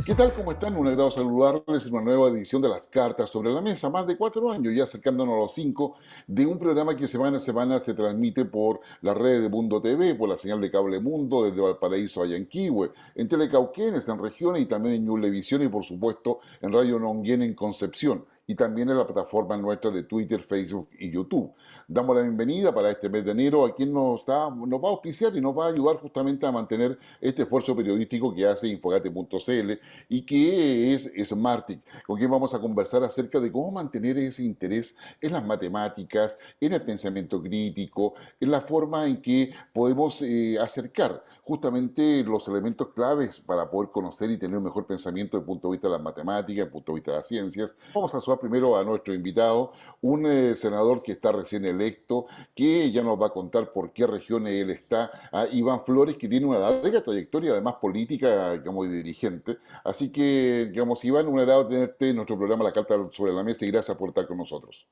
¿Qué tal? ¿Cómo están? Un agrado saludarles en una nueva edición de las cartas sobre la mesa. Más de 4 años ya acercándonos a los 5 de un programa que semana a semana se transmite por las redes de Mundo TV, por la señal de Cable Mundo, desde Valparaíso a Yanquihue, en Telecauquenes, en regiones y también en Ñublevisión y por supuesto en Radio Nonguén en Concepción y también en la plataforma nuestra de Twitter, Facebook y YouTube. Damos la bienvenida para este mes de enero a quien nos va a auspiciar y nos va a ayudar justamente a mantener este esfuerzo periodístico que hace Infogate.cl y que es Smartic, con quien vamos a conversar acerca de cómo mantener ese interés en las matemáticas, en el pensamiento crítico, en la forma en que podemos acercar justamente los elementos claves para poder conocer y tener un mejor pensamiento desde el punto de vista de las matemáticas, desde el punto de vista de las ciencias. Vamos a saludar primero a nuestro invitado, un senador que está recién electo, que ya nos va a contar por qué regiones él está, a Iván Flores, que tiene una larga trayectoria además política, digamos, y dirigente. Así que, digamos, Iván, un agrado tenerte en nuestro programa La Carta sobre la Mesa y gracias por estar con nosotros.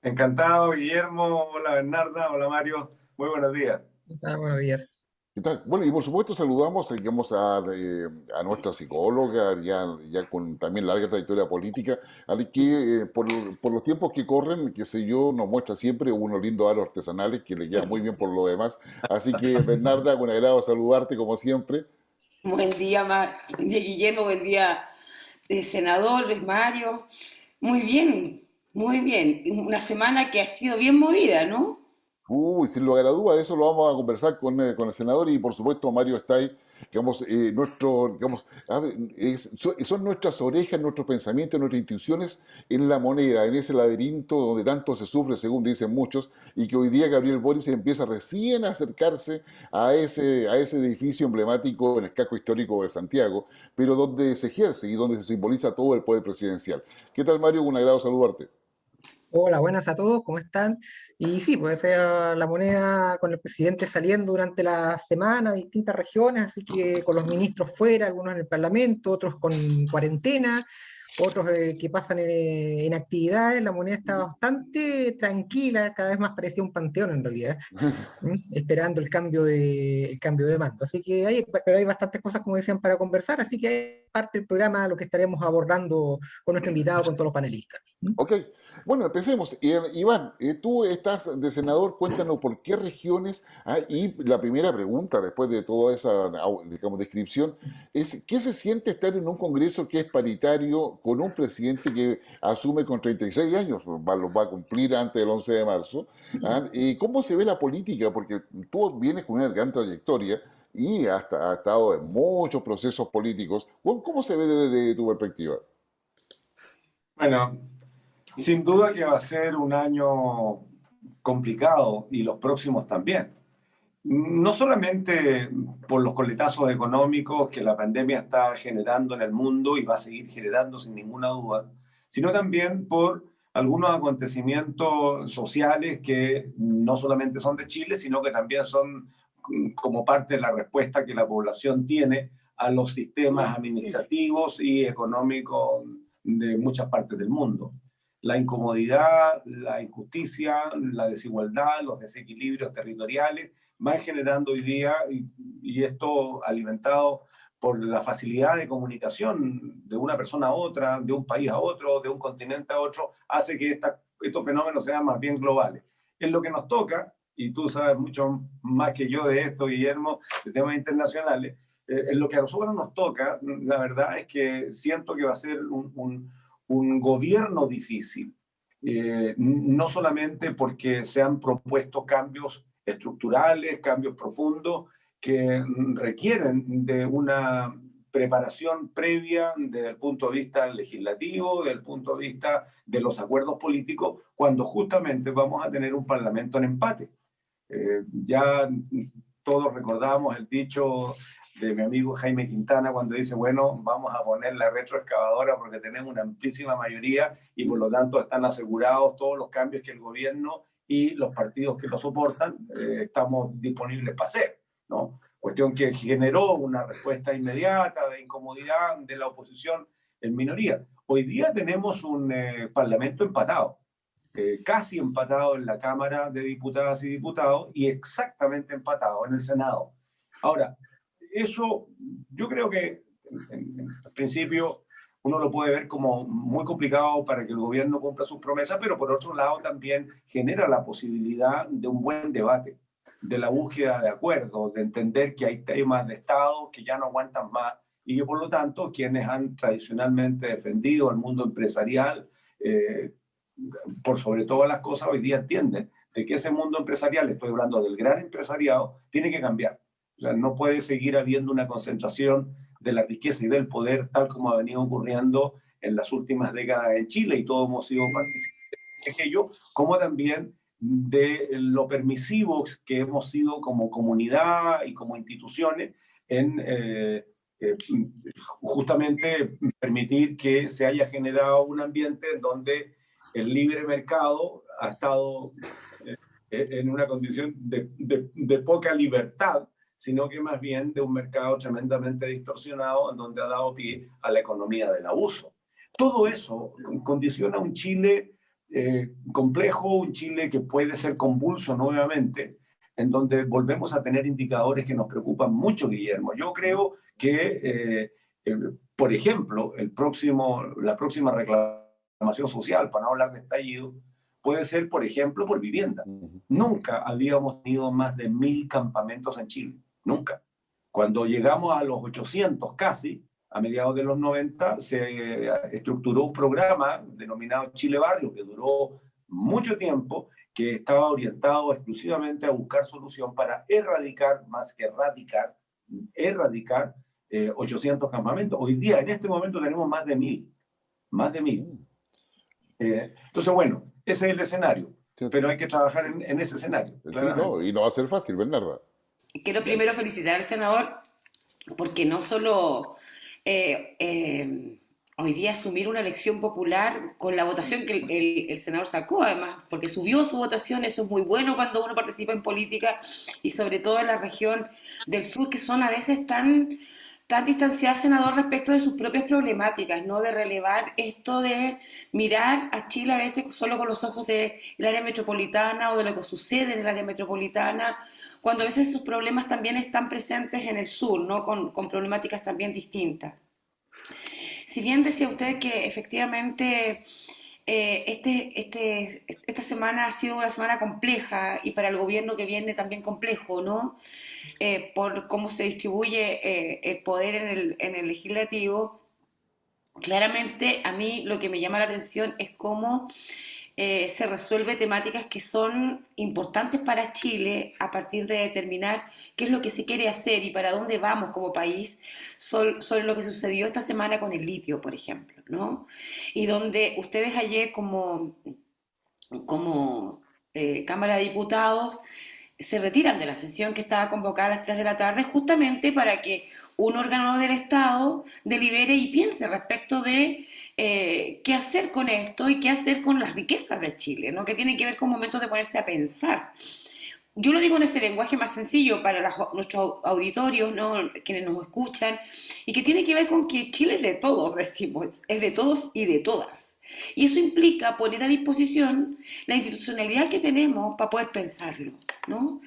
Encantado, Guillermo. Hola, Bernarda. Hola, Mario. Muy buenos días. Buenos días. ¿Qué tal? Bueno, y por supuesto saludamos, digamos, a nuestra psicóloga, ya con también larga trayectoria política, al que por los tiempos que corren, qué sé yo, nos muestra siempre unos lindos aros artesanales que le quedan muy bien por lo demás. Así que, Bernarda, con agrado saludarte como siempre. Buen día Guillermo, buen día senador, Luis Mario. Muy bien, muy bien. Una semana que ha sido bien movida, ¿no? Uy, sin lugar a duda, de eso lo vamos a conversar con el senador y por supuesto Mario está ahí, digamos, digamos, son nuestras orejas, nuestros pensamientos, nuestras intuiciones en la moneda, en ese laberinto donde tanto se sufre, según dicen muchos, y que hoy día Gabriel Boric empieza recién a acercarse a ese edificio emblemático en el casco histórico de Santiago, pero donde se ejerce y donde se simboliza todo el poder presidencial. ¿Qué tal, Mario? Un agrado saludarte. Hola, buenas a todos, ¿cómo están? Y sí, pues la moneda con el presidente saliendo durante la semana a distintas regiones, así que con los ministros fuera, algunos en el Parlamento, otros con cuarentena, otros que pasan en actividades, la moneda está bastante tranquila, cada vez más parecía un panteón en realidad, esperando el cambio de mando. Así que pero hay bastantes cosas, como decían, para conversar, así que hay parte del programa lo que estaremos abordando con nuestro invitado, con todos los panelistas. Ok, bueno, empecemos. Iván, tú estás de senador, cuéntanos por qué regiones. Y la primera pregunta, después de toda esa, digamos, descripción, es ¿qué se siente estar en un Congreso que es paritario con un presidente que asume con 36 años, los va a cumplir antes del 11 de marzo? ¿Y cómo se ve la política? Porque tú vienes con una gran trayectoria y ha estado en muchos procesos políticos. ¿Cómo se ve desde tu perspectiva? Bueno, sin duda que va a ser un año complicado y los próximos también. No solamente por los coletazos económicos que la pandemia está generando en el mundo y va a seguir generando sin ninguna duda, sino también por algunos acontecimientos sociales que no solamente son de Chile, sino que también son como parte de la respuesta que la población tiene a los sistemas administrativos y económicos de muchas partes del mundo. La incomodidad, la injusticia, la desigualdad, los desequilibrios territoriales van generando hoy día, y esto alimentado por la facilidad de comunicación de una persona a otra, de un país a otro, de un continente a otro, hace que estos fenómenos sean más bien globales. Es lo que nos toca, y tú sabes mucho más que yo de esto, Guillermo, de temas internacionales, en lo que a nosotros nos toca, la verdad es que siento que va a ser un gobierno difícil, no solamente porque se han propuesto cambios estructurales, cambios profundos que requieren de una preparación previa desde el punto de vista legislativo, desde el punto de vista de los acuerdos políticos, cuando justamente vamos a tener un parlamento en empate. Ya todos recordamos el dicho de mi amigo Jaime Quintana cuando dice, bueno, vamos a poner la retroexcavadora porque tenemos una amplísima mayoría y por lo tanto están asegurados todos los cambios que el gobierno y los partidos que lo soportan estamos disponibles para hacer, ¿no? Cuestión que generó una respuesta inmediata de incomodidad de la oposición en minoría. Hoy día tenemos un parlamento empatado, casi empatado en la Cámara de Diputadas y Diputados y exactamente empatado en el Senado. Ahora, eso yo creo que en principio uno lo puede ver como muy complicado para que el gobierno cumpla sus promesas, pero por otro lado también genera la posibilidad de un buen debate, de la búsqueda de acuerdos, de entender que hay temas de Estado que ya no aguantan más y que por lo tanto quienes han tradicionalmente defendido al mundo empresarial, por sobre todas las cosas, hoy día entienden de que ese mundo empresarial, estoy hablando del gran empresariado, tiene que cambiar. O sea, no puede seguir habiendo una concentración de la riqueza y del poder tal como ha venido ocurriendo en las últimas décadas en Chile, y todos hemos sido participantes de aquello, como también de lo permisivos que hemos sido como comunidad y como instituciones en justamente permitir que se haya generado un ambiente donde el libre mercado ha estado en una condición de poca libertad, sino que más bien de un mercado tremendamente distorsionado en donde ha dado pie a la economía del abuso. Todo eso condiciona un Chile complejo, un Chile que puede ser convulso nuevamente, en donde volvemos a tener indicadores que nos preocupan mucho, Guillermo. Yo creo que, por ejemplo, la próxima reclamación social, para no hablar de estallido, puede ser, por ejemplo, por vivienda. Nunca habíamos tenido más de 1000 campamentos en Chile, nunca. Cuando llegamos a los 800 casi, a mediados de los 90, se estructuró un programa denominado Chile Barrio, que duró mucho tiempo, que estaba orientado exclusivamente a buscar solución para erradicar, más que erradicar 800 campamentos. Hoy día, en este momento, tenemos más de 1000. Más de 1000. Entonces, bueno, ese es el escenario, pero hay que trabajar en ese escenario. Sí, no, y no va a ser fácil, Bernarda. Quiero primero felicitar al senador porque no solo hoy día asumir una elección popular con la votación que el senador sacó, además, porque subió su votación, eso es muy bueno cuando uno participa en política y sobre todo en la región del sur, que son a veces tan distanciadas, senador, respecto de sus propias problemáticas, ¿no? De relevar esto de mirar a Chile a veces solo con los ojos del área metropolitana o de lo que sucede en el área metropolitana, cuando a veces sus problemas también están presentes en el sur, ¿no? Con problemáticas también distintas. Si bien decía usted que efectivamente esta semana ha sido una semana compleja y para el gobierno que viene también complejo, ¿no? Por cómo se distribuye el poder en el legislativo, claramente a mí lo que me llama la atención es cómo se resuelve temáticas que son importantes para Chile a partir de determinar qué es lo que se quiere hacer y para dónde vamos como país sobre lo que sucedió esta semana con el litio, por ejemplo, ¿no? Y donde ustedes ayer como Cámara de Diputados se retiran de la sesión que estaba convocada a las 3 de la tarde justamente para que un órgano del Estado delibere y piense respecto de qué hacer con esto y qué hacer con las riquezas de Chile, ¿no? Que tiene que ver con momentos de ponerse a pensar. Yo lo digo en ese lenguaje más sencillo para nuestros auditorios, ¿no? Quienes nos escuchan, y que tiene que ver con que Chile es de todos, decimos, es de todos y de todas. Y eso implica poner a disposición la institucionalidad que tenemos para poder pensarlo, ¿no?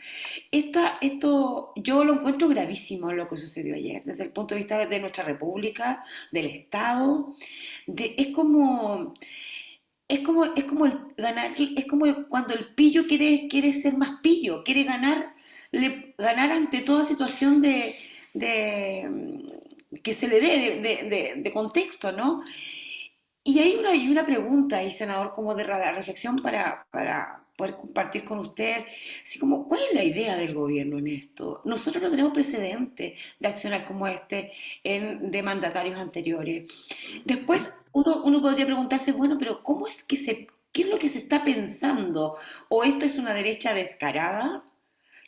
Esto yo lo encuentro gravísimo lo que sucedió ayer, desde el punto de vista de nuestra república, del Estado. Es como cuando el pillo quiere ser más pillo, quiere ganar ante toda situación que se le dé de contexto, ¿no? Y hay una pregunta, y senador, como de la reflexión para poder compartir con usted, así como, ¿cuál es la idea del gobierno en esto? Nosotros no tenemos precedentes de accionar como este de mandatarios anteriores. Después, uno podría preguntarse, bueno, pero ¿qué es lo que se está pensando? ¿O esto es una derecha descarada,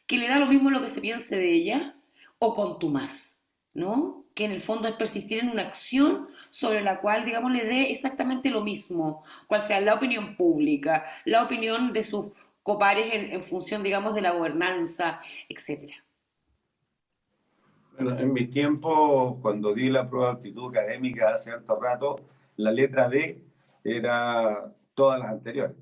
que le da lo mismo lo que se piense de ella, o contumaz, ¿no? Que en el fondo es persistir en una acción sobre la cual, digamos, le dé exactamente lo mismo, cual sea la opinión pública, la opinión de sus copares en función, digamos, de la gobernanza, etcétera. Bueno, en mi tiempo, cuando di la prueba de aptitud académica hace cierto rato, la letra D era todas las anteriores.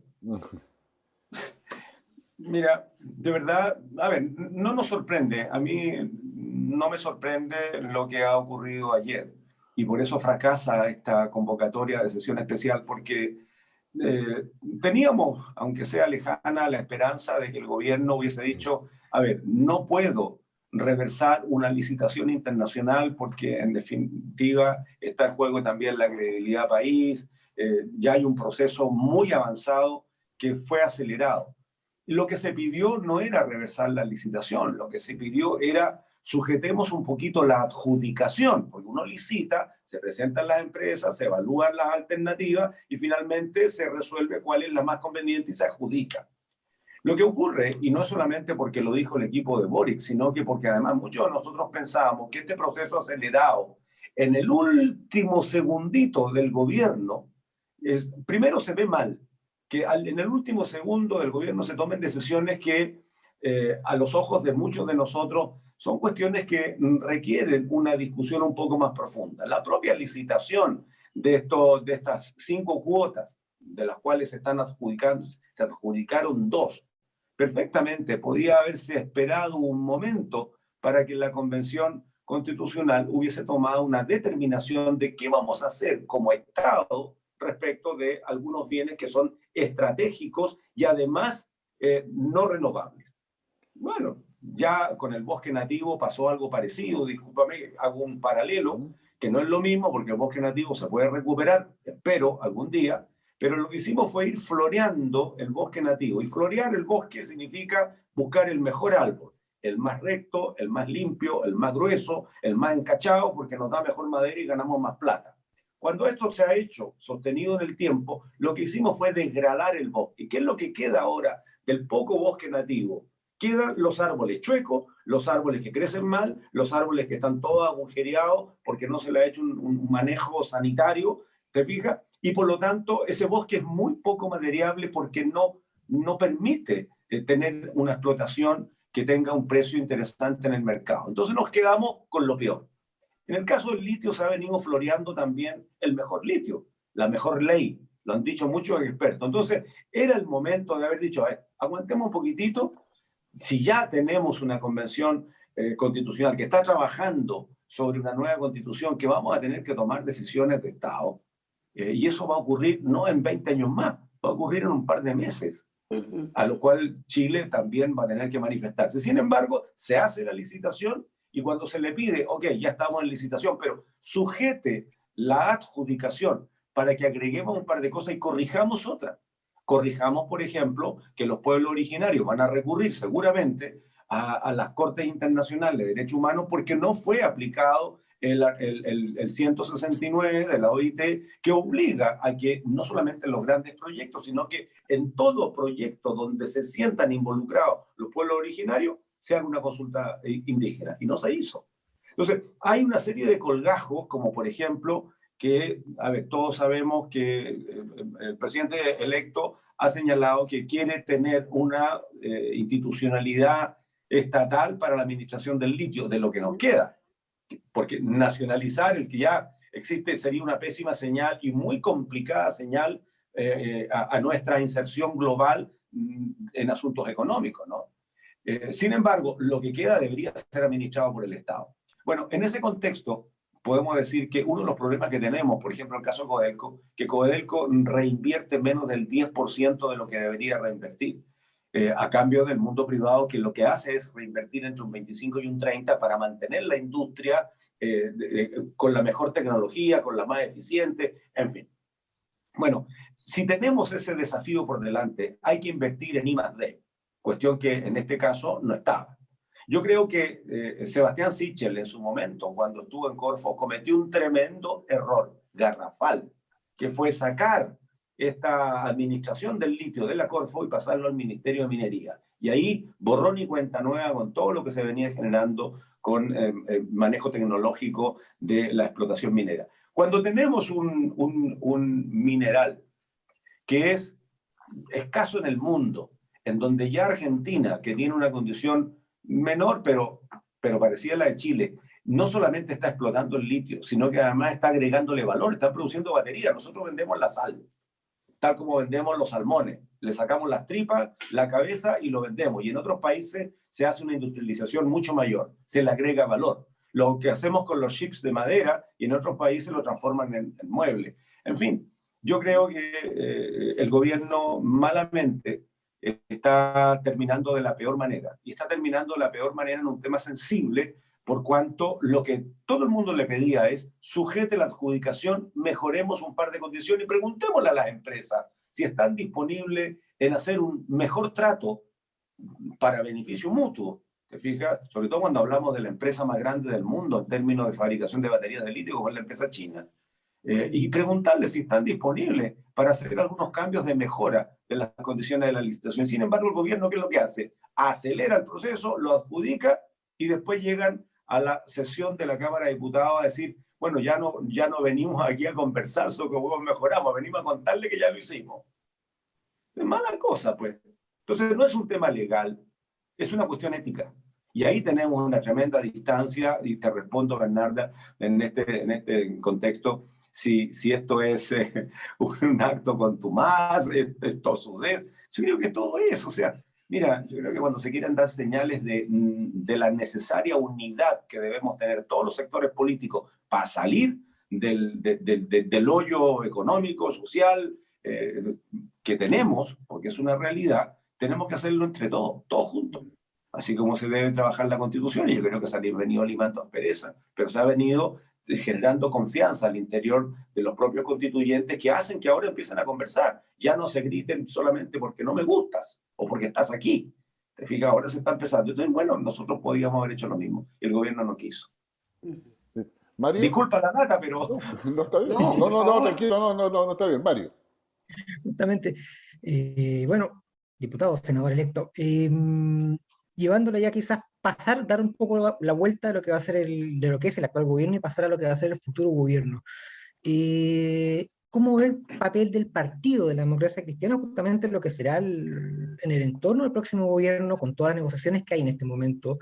Mira, de verdad, a ver, no nos sorprende, a mí no me sorprende lo que ha ocurrido ayer. y por eso fracasa esta convocatoria de sesión especial, porque teníamos, aunque sea lejana, la esperanza de que el gobierno hubiese dicho, a ver, no puedo reversar una licitación internacional porque en definitiva está en juego también la credibilidad país, ya hay un proceso muy avanzado que fue acelerado. Lo que se pidió no era reversar la licitación, lo que se pidió era sujetemos un poquito la adjudicación, porque uno licita, se presentan las empresas, se evalúan las alternativas y finalmente se resuelve cuál es la más conveniente y se adjudica. Lo que ocurre, y no solamente porque lo dijo el equipo de Boric, sino que porque además muchos de nosotros pensábamos que este proceso acelerado en el último segundito del gobierno, primero se ve mal, que en el último segundo del gobierno se tomen decisiones que a los ojos de muchos de nosotros son cuestiones que requieren una discusión un poco más profunda. La propia licitación de estas 5 cuotas, de las cuales se adjudicaron 2, perfectamente podía haberse esperado un momento para que la Convención Constitucional hubiese tomado una determinación de qué vamos a hacer como Estado respecto de algunos bienes que son estratégicos y además no renovables. Bueno, ya con el bosque nativo pasó algo parecido, discúlpame, hago un paralelo, que no es lo mismo porque el bosque nativo se puede recuperar, espero, algún día, pero lo que hicimos fue ir floreando el bosque nativo, y florear el bosque significa buscar el mejor árbol, el más recto, el más limpio, el más grueso, el más encachado, porque nos da mejor madera y ganamos más plata. Cuando esto se ha hecho sostenido en el tiempo, lo que hicimos fue degradar el bosque. ¿Qué es lo que queda ahora del poco bosque nativo? Quedan los árboles chuecos, los árboles que crecen mal, los árboles que están todos agujereados porque no se le ha hecho un manejo sanitario, ¿te fijas? Y por lo tanto, ese bosque es muy poco maderiable porque no permite tener una explotación que tenga un precio interesante en el mercado. Entonces nos quedamos con lo peor. En el caso del litio se ha venido floreando también el mejor litio, la mejor ley, lo han dicho muchos expertos. Entonces era el momento de haber dicho, aguantemos un poquitito, si ya tenemos una convención constitucional que está trabajando sobre una nueva constitución, que vamos a tener que tomar decisiones de Estado, y eso va a ocurrir no en 20 años más, va a ocurrir en un par de meses, a lo cual Chile también va a tener que manifestarse. Sin embargo, se hace la licitación y cuando se le pide, ok, ya estamos en licitación, pero sujete la adjudicación para que agreguemos un par de cosas y corrijamos otras. Corrijamos, por ejemplo, que los pueblos originarios van a recurrir seguramente a las Cortes Internacionales de Derechos Humanos porque no fue aplicado el 169 de la OIT, que obliga a que no solamente en los grandes proyectos, sino que en todo proyecto donde se sientan involucrados los pueblos originarios, se haga una consulta indígena. Y no se hizo. Entonces, hay una serie de colgajos, como por ejemplo, que, a ver, todos sabemos que el presidente electo ha señalado que quiere tener una institucionalidad estatal para la administración del litio, de lo que nos queda. Porque nacionalizar el que ya existe sería una pésima señal y muy complicada señal a nuestra inserción global en asuntos económicos, ¿no? Sin embargo, lo que queda debería ser administrado por el Estado. Bueno, en ese contexto, podemos decir que uno de los problemas que tenemos, por ejemplo, en el caso de Codelco, que Codelco reinvierte menos del 10% de lo que debería reinvertir, a cambio del mundo privado, que lo que hace es reinvertir entre un 25 y un 30 para mantener la industria con la mejor tecnología, con la más eficiente, en fin. Bueno, si tenemos ese desafío por delante, hay que invertir en I+D, cuestión que en este caso no estaba. Yo creo que Sebastián Sichel en su momento, cuando estuvo en Corfo, cometió un tremendo error garrafal, que fue sacar esta administración del litio de la Corfo y pasarlo al Ministerio de Minería. Y ahí borrón y cuenta nueva con todo lo que se venía generando con manejo tecnológico de la explotación minera. Cuando tenemos un mineral que es escaso en el mundo, en donde ya Argentina, que tiene una condición menor, pero parecida a la de Chile, no solamente está explotando el litio, sino que además está agregándole valor, está produciendo baterías. Nosotros vendemos la sal, tal como vendemos los salmones. Le sacamos las tripas, la cabeza y lo vendemos. Y en otros países se hace una industrialización mucho mayor, se le agrega valor. lo que hacemos con los chips de madera y en otros países lo transforman en muebles. En fin, yo creo que el gobierno malamente está terminando de la peor manera. Y está terminando de la peor manera en un tema sensible, por cuanto lo que todo el mundo le pedía es sujete la adjudicación, mejoremos un par de condiciones y preguntémosle a las empresas si están disponibles en hacer un mejor trato para beneficio mutuo. ¿Te fijas? Sobre todo cuando hablamos de la empresa más grande del mundo en términos de fabricación de baterías de litio, como es la empresa china. Y preguntarle si están disponibles para hacer algunos cambios de mejora de las condiciones de la licitación. Sin embargo, el gobierno, ¿qué es lo que hace? Acelera el proceso, lo adjudica y después llegan a la sesión de la Cámara de Diputados a decir, bueno, ya no venimos aquí a conversar sobre cómo mejoramos, venimos a contarle que ya lo hicimos. Es mala cosa, pues. Entonces, no es un tema legal, es una cuestión ética. Y ahí tenemos una tremenda distancia, y te respondo, Bernarda, en este contexto, si esto es un acto contumaz, es tosudez. Yo creo que todo eso, o sea, mira, yo creo que cuando se quieren dar señales de la necesaria unidad que debemos tener todos los sectores políticos para salir del hoyo económico, social, que tenemos, porque es una realidad, tenemos que hacerlo entre todos juntos. Así como se debe trabajar la Constitución, y yo creo que se ha venido limando aspereza, pero se ha venido generando confianza al interior de los propios constituyentes que hacen que ahora empiecen a conversar. Ya no se griten solamente porque no me gustas o porque estás aquí. Te fijas, ahora se está empezando. Entonces, bueno, nosotros podíamos haber hecho lo mismo y el gobierno no quiso. Mario, Disculpa la data, pero... no está bien. No, por No, favor. tranquilo, no está bien, Mario. Justamente, bueno, diputado, senador electo, llevándolo ya quizás pasar, dar un poco la vuelta de lo que va a ser de lo que es el actual gobierno y pasar a lo que va a ser el futuro gobierno. ¿Cómo ve el papel del partido de la democracia cristiana justamente en lo que será en el entorno del próximo gobierno con todas las negociaciones que hay en este momento?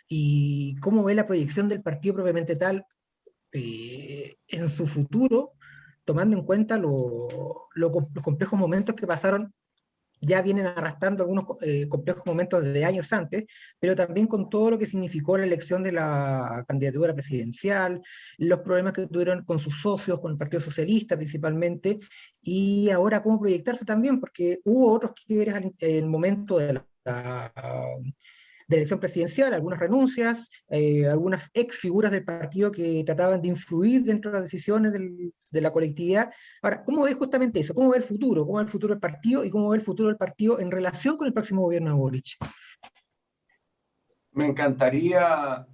¿Y cómo ve la proyección del partido propiamente tal en su futuro, tomando en cuenta los complejos momentos que pasaron? Ya vienen arrastrando algunos complejos momentos desde años antes, pero también con todo lo que significó la elección de la candidatura presidencial, los problemas que tuvieron con sus socios, con el Partido Socialista principalmente, y ahora cómo proyectarse también, porque hubo otros quiebres en el momento de elección presidencial, algunas renuncias, algunas ex figuras del partido que trataban de influir dentro de las decisiones de la colectividad. Ahora, ¿cómo ve justamente eso? ¿Cómo ve el futuro? ¿Cómo ve el futuro del partido? ¿Y cómo ve el futuro del partido en relación con el próximo gobierno de Boric? Me encantaría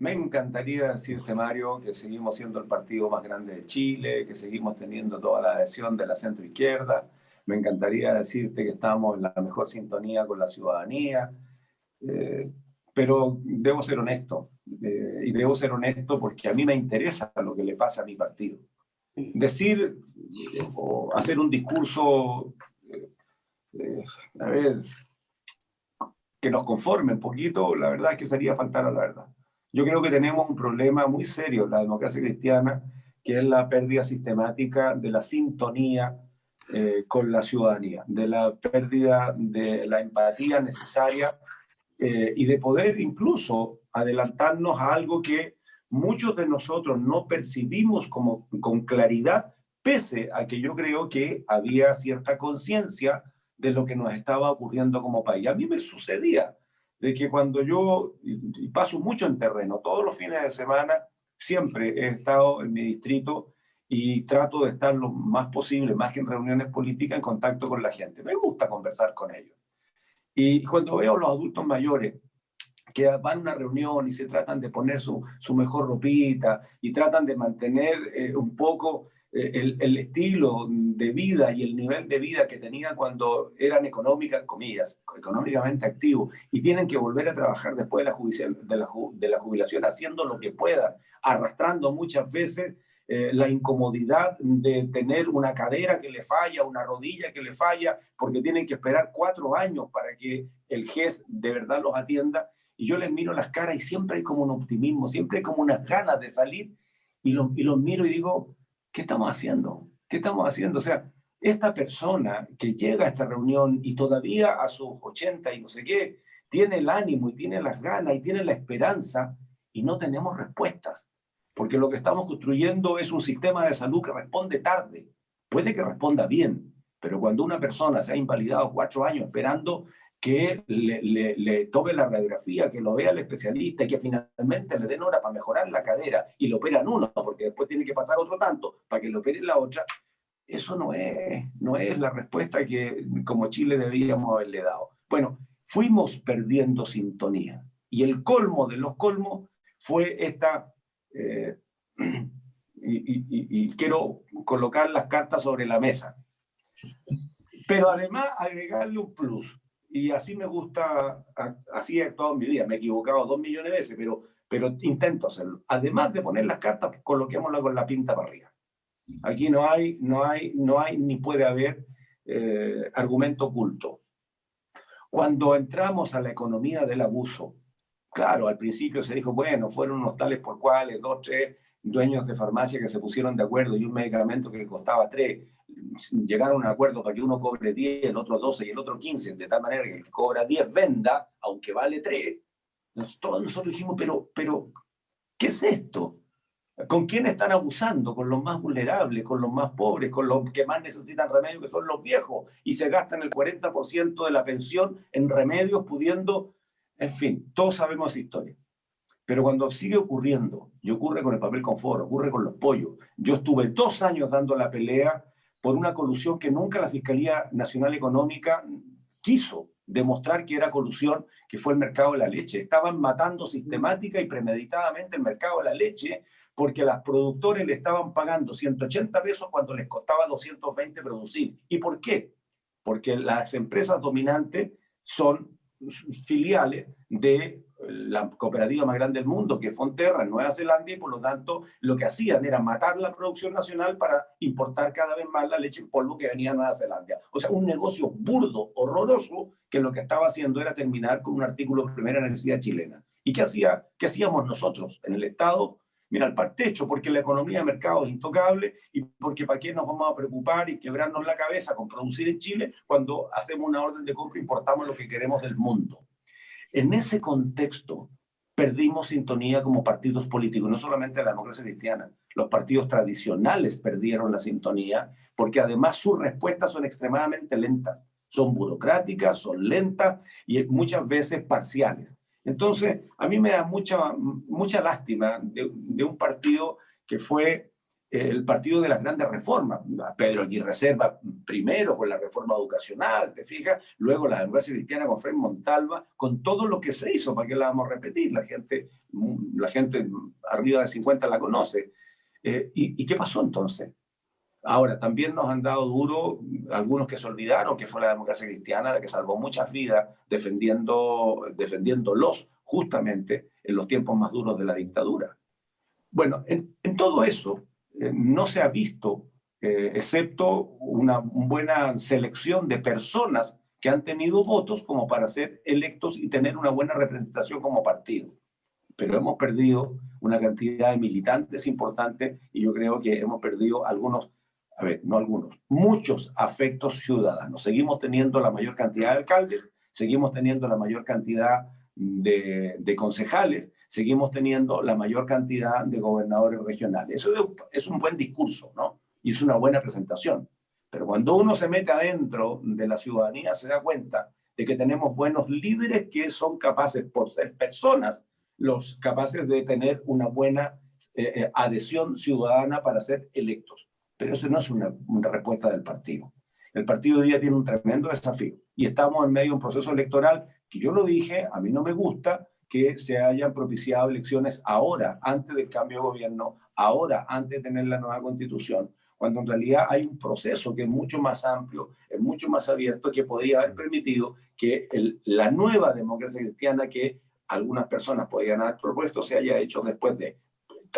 decirte, Mario, que seguimos siendo el partido más grande de Chile, que seguimos teniendo toda la adhesión de la centroizquierda. Me encantaría decirte que estamos en la mejor sintonía con la ciudadanía. Pero debo ser honesto, y debo ser honesto porque a mí me interesa lo que le pasa a mi partido. Decir o hacer un discurso, a ver, que nos conforme un poquito, la verdad es que sería faltar a la verdad. Yo creo que tenemos un problema muy serio en la democracia cristiana, que es la pérdida sistemática de la sintonía con la ciudadanía, de la pérdida de la empatía necesaria y de poder incluso adelantarnos a algo que muchos de nosotros no percibimos con claridad, pese a que yo creo que había cierta conciencia de lo que nos estaba ocurriendo como país. A mí me sucedía de que cuando yo, y paso mucho en terreno, todos los fines de semana, siempre he estado en mi distrito y trato de estar lo más posible, más que en reuniones políticas, en contacto con la gente. Me gusta conversar con ellos. Y cuando veo a los adultos mayores que van a una reunión y se tratan de poner su mejor ropita y tratan de mantener un poco el estilo de vida y el nivel de vida que tenían cuando eran económicamente activos y tienen que volver a trabajar después de la jubilación haciendo lo que puedan, arrastrando muchas veces la incomodidad de tener una cadera que le falla, una rodilla que le falla, porque tienen que esperar 4 años para que el GES de verdad los atienda. Y yo les miro las caras y siempre hay como un optimismo, siempre hay como unas ganas de salir y los miro y digo, ¿qué estamos haciendo? ¿Qué estamos haciendo? O sea, esta persona que llega a esta reunión y todavía a sus 80 y no sé qué, tiene el ánimo y tiene las ganas y tiene la esperanza y no tenemos respuestas. porque lo que estamos construyendo es un sistema de salud que responde tarde. Puede que responda bien, pero cuando una persona se ha invalidado 4 años esperando que le tome la radiografía, que lo vea el especialista y que finalmente le den hora para mejorar la cadera y lo operan uno, porque después tiene que pasar otro tanto para que lo operen la otra, eso no es la respuesta que como Chile debíamos haberle dado. Bueno, fuimos perdiendo sintonía y el colmo de los colmos fue esta, y quiero colocar las cartas sobre la mesa, pero además agregarle un plus. Y así me gusta, así he actuado en mi vida. Me he equivocado 2 millones de veces, pero intento hacerlo. Además de poner las cartas, coloquémoslas con la pinta para arriba. Aquí no hay ni puede haber argumento oculto. Cuando entramos a la economía del abuso, claro, al principio se dijo, bueno, fueron unos tales por cuales, 2, 3 dueños de farmacia que se pusieron de acuerdo y un medicamento que costaba 3, llegaron a un acuerdo para que uno cobre 10, el otro 12 y el otro 15, de tal manera que el que cobra 10 venda, aunque vale 3. Todos nosotros dijimos, pero, ¿qué es esto? ¿Con quién están abusando? Con los más vulnerables, con los más pobres, con los que más necesitan remedio, que son los viejos, y se gastan el 40% de la pensión en remedios, pudiendo, en fin, todos sabemos esa historia. Pero cuando sigue ocurriendo, y ocurre con el papel confort, ocurre con los pollos, yo estuve 2 años dando la pelea por una colusión que nunca la Fiscalía Nacional Económica quiso demostrar que era colusión, que fue el mercado de la leche. Estaban matando sistemática y premeditadamente el mercado de la leche porque las productores le estaban pagando 180 pesos cuando les costaba 220 producir. ¿Y por qué? Porque las empresas dominantes son filiales de la cooperativa más grande del mundo, que es Fonterra, en Nueva Zelanda, y por lo tanto lo que hacían era matar la producción nacional para importar cada vez más la leche en polvo que venía de Nueva Zelanda. O sea, un negocio burdo, horroroso, que lo que estaba haciendo era terminar con un artículo de primera necesidad chilena. ¿Y qué hacíamos nosotros en el Estado? Mira, al par techo, porque la economía de mercado es intocable y porque para qué nos vamos a preocupar y quebrarnos la cabeza con producir en Chile cuando hacemos una orden de compra e importamos lo que queremos del mundo. En ese contexto perdimos sintonía como partidos políticos, no solamente la democracia cristiana, los partidos tradicionales perdieron la sintonía porque además sus respuestas son extremadamente lentas, son burocráticas, son lentas y muchas veces parciales. Entonces, a mí me da mucha lástima de un partido que fue el partido de las grandes reformas. Pedro Aguirre Cerda primero con la reforma educacional, ¿te fijas? Luego la democracia cristiana con Frei Montalva, con todo lo que se hizo, ¿para qué la vamos a repetir? La gente arriba de 50 la conoce. ¿Y qué pasó entonces? Ahora, también nos han dado duro algunos que se olvidaron que fue la democracia cristiana la que salvó muchas vidas defendiéndolos justamente en los tiempos más duros de la dictadura. Bueno, en todo eso no se ha visto, excepto una buena selección de personas que han tenido votos como para ser electos y tener una buena representación como partido. Pero hemos perdido una cantidad de militantes importante y yo creo que hemos perdido muchos afectos ciudadanos. Seguimos teniendo la mayor cantidad de alcaldes, seguimos teniendo la mayor cantidad de concejales, seguimos teniendo la mayor cantidad de gobernadores regionales. Eso es un buen discurso, ¿no? Y es una buena presentación. Pero cuando uno se mete adentro de la ciudadanía se da cuenta de que tenemos buenos líderes que son capaces, por ser personas, los capaces de tener una buena adhesión ciudadana para ser electos. Pero eso no es una respuesta del partido. El partido hoy día tiene un tremendo desafío y estamos en medio de un proceso electoral que yo lo dije, a mí no me gusta que se hayan propiciado elecciones ahora, antes del cambio de gobierno, ahora, antes de tener la nueva constitución, cuando en realidad hay un proceso que es mucho más amplio, es mucho más abierto, que podría haber permitido que la nueva democracia cristiana que algunas personas podrían haber propuesto se haya hecho después de.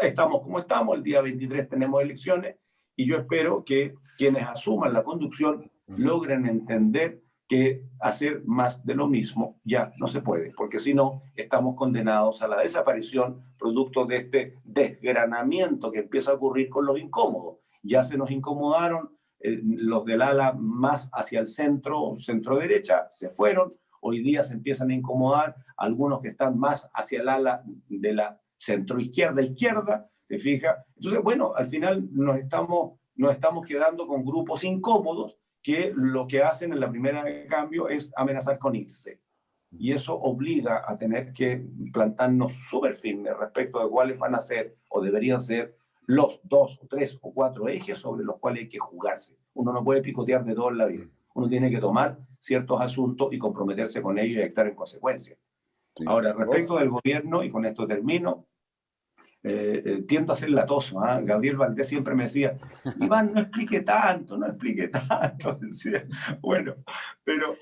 Estamos como estamos, el día 23 tenemos elecciones y yo espero que quienes asuman la conducción logren entender que hacer más de lo mismo ya no se puede, porque si no, estamos condenados a la desaparición producto de este desgranamiento que empieza a ocurrir con los incómodos. Ya se nos incomodaron los del ala más hacia el centro-derecha, se fueron. Hoy día se empiezan a incomodar algunos que están más hacia el ala de la centro-izquierda, ¿te fijas? Entonces, bueno, al final nos estamos quedando con grupos incómodos que lo que hacen en la primera de cambio es amenazar con irse. Y eso obliga a tener que plantarnos súper firmes respecto de cuáles van a ser o deberían ser los 2 o 3 o 4 ejes sobre los cuales hay que jugarse. Uno no puede picotear de todo en la vida. Uno tiene que tomar ciertos asuntos y comprometerse con ellos y actuar en consecuencia. Sí. Ahora, respecto del gobierno, y con esto termino, tiendo a ser latoso. Gabriel Valdés siempre me decía, Iván, no explique tanto, no explique tanto. Decía, bueno, pero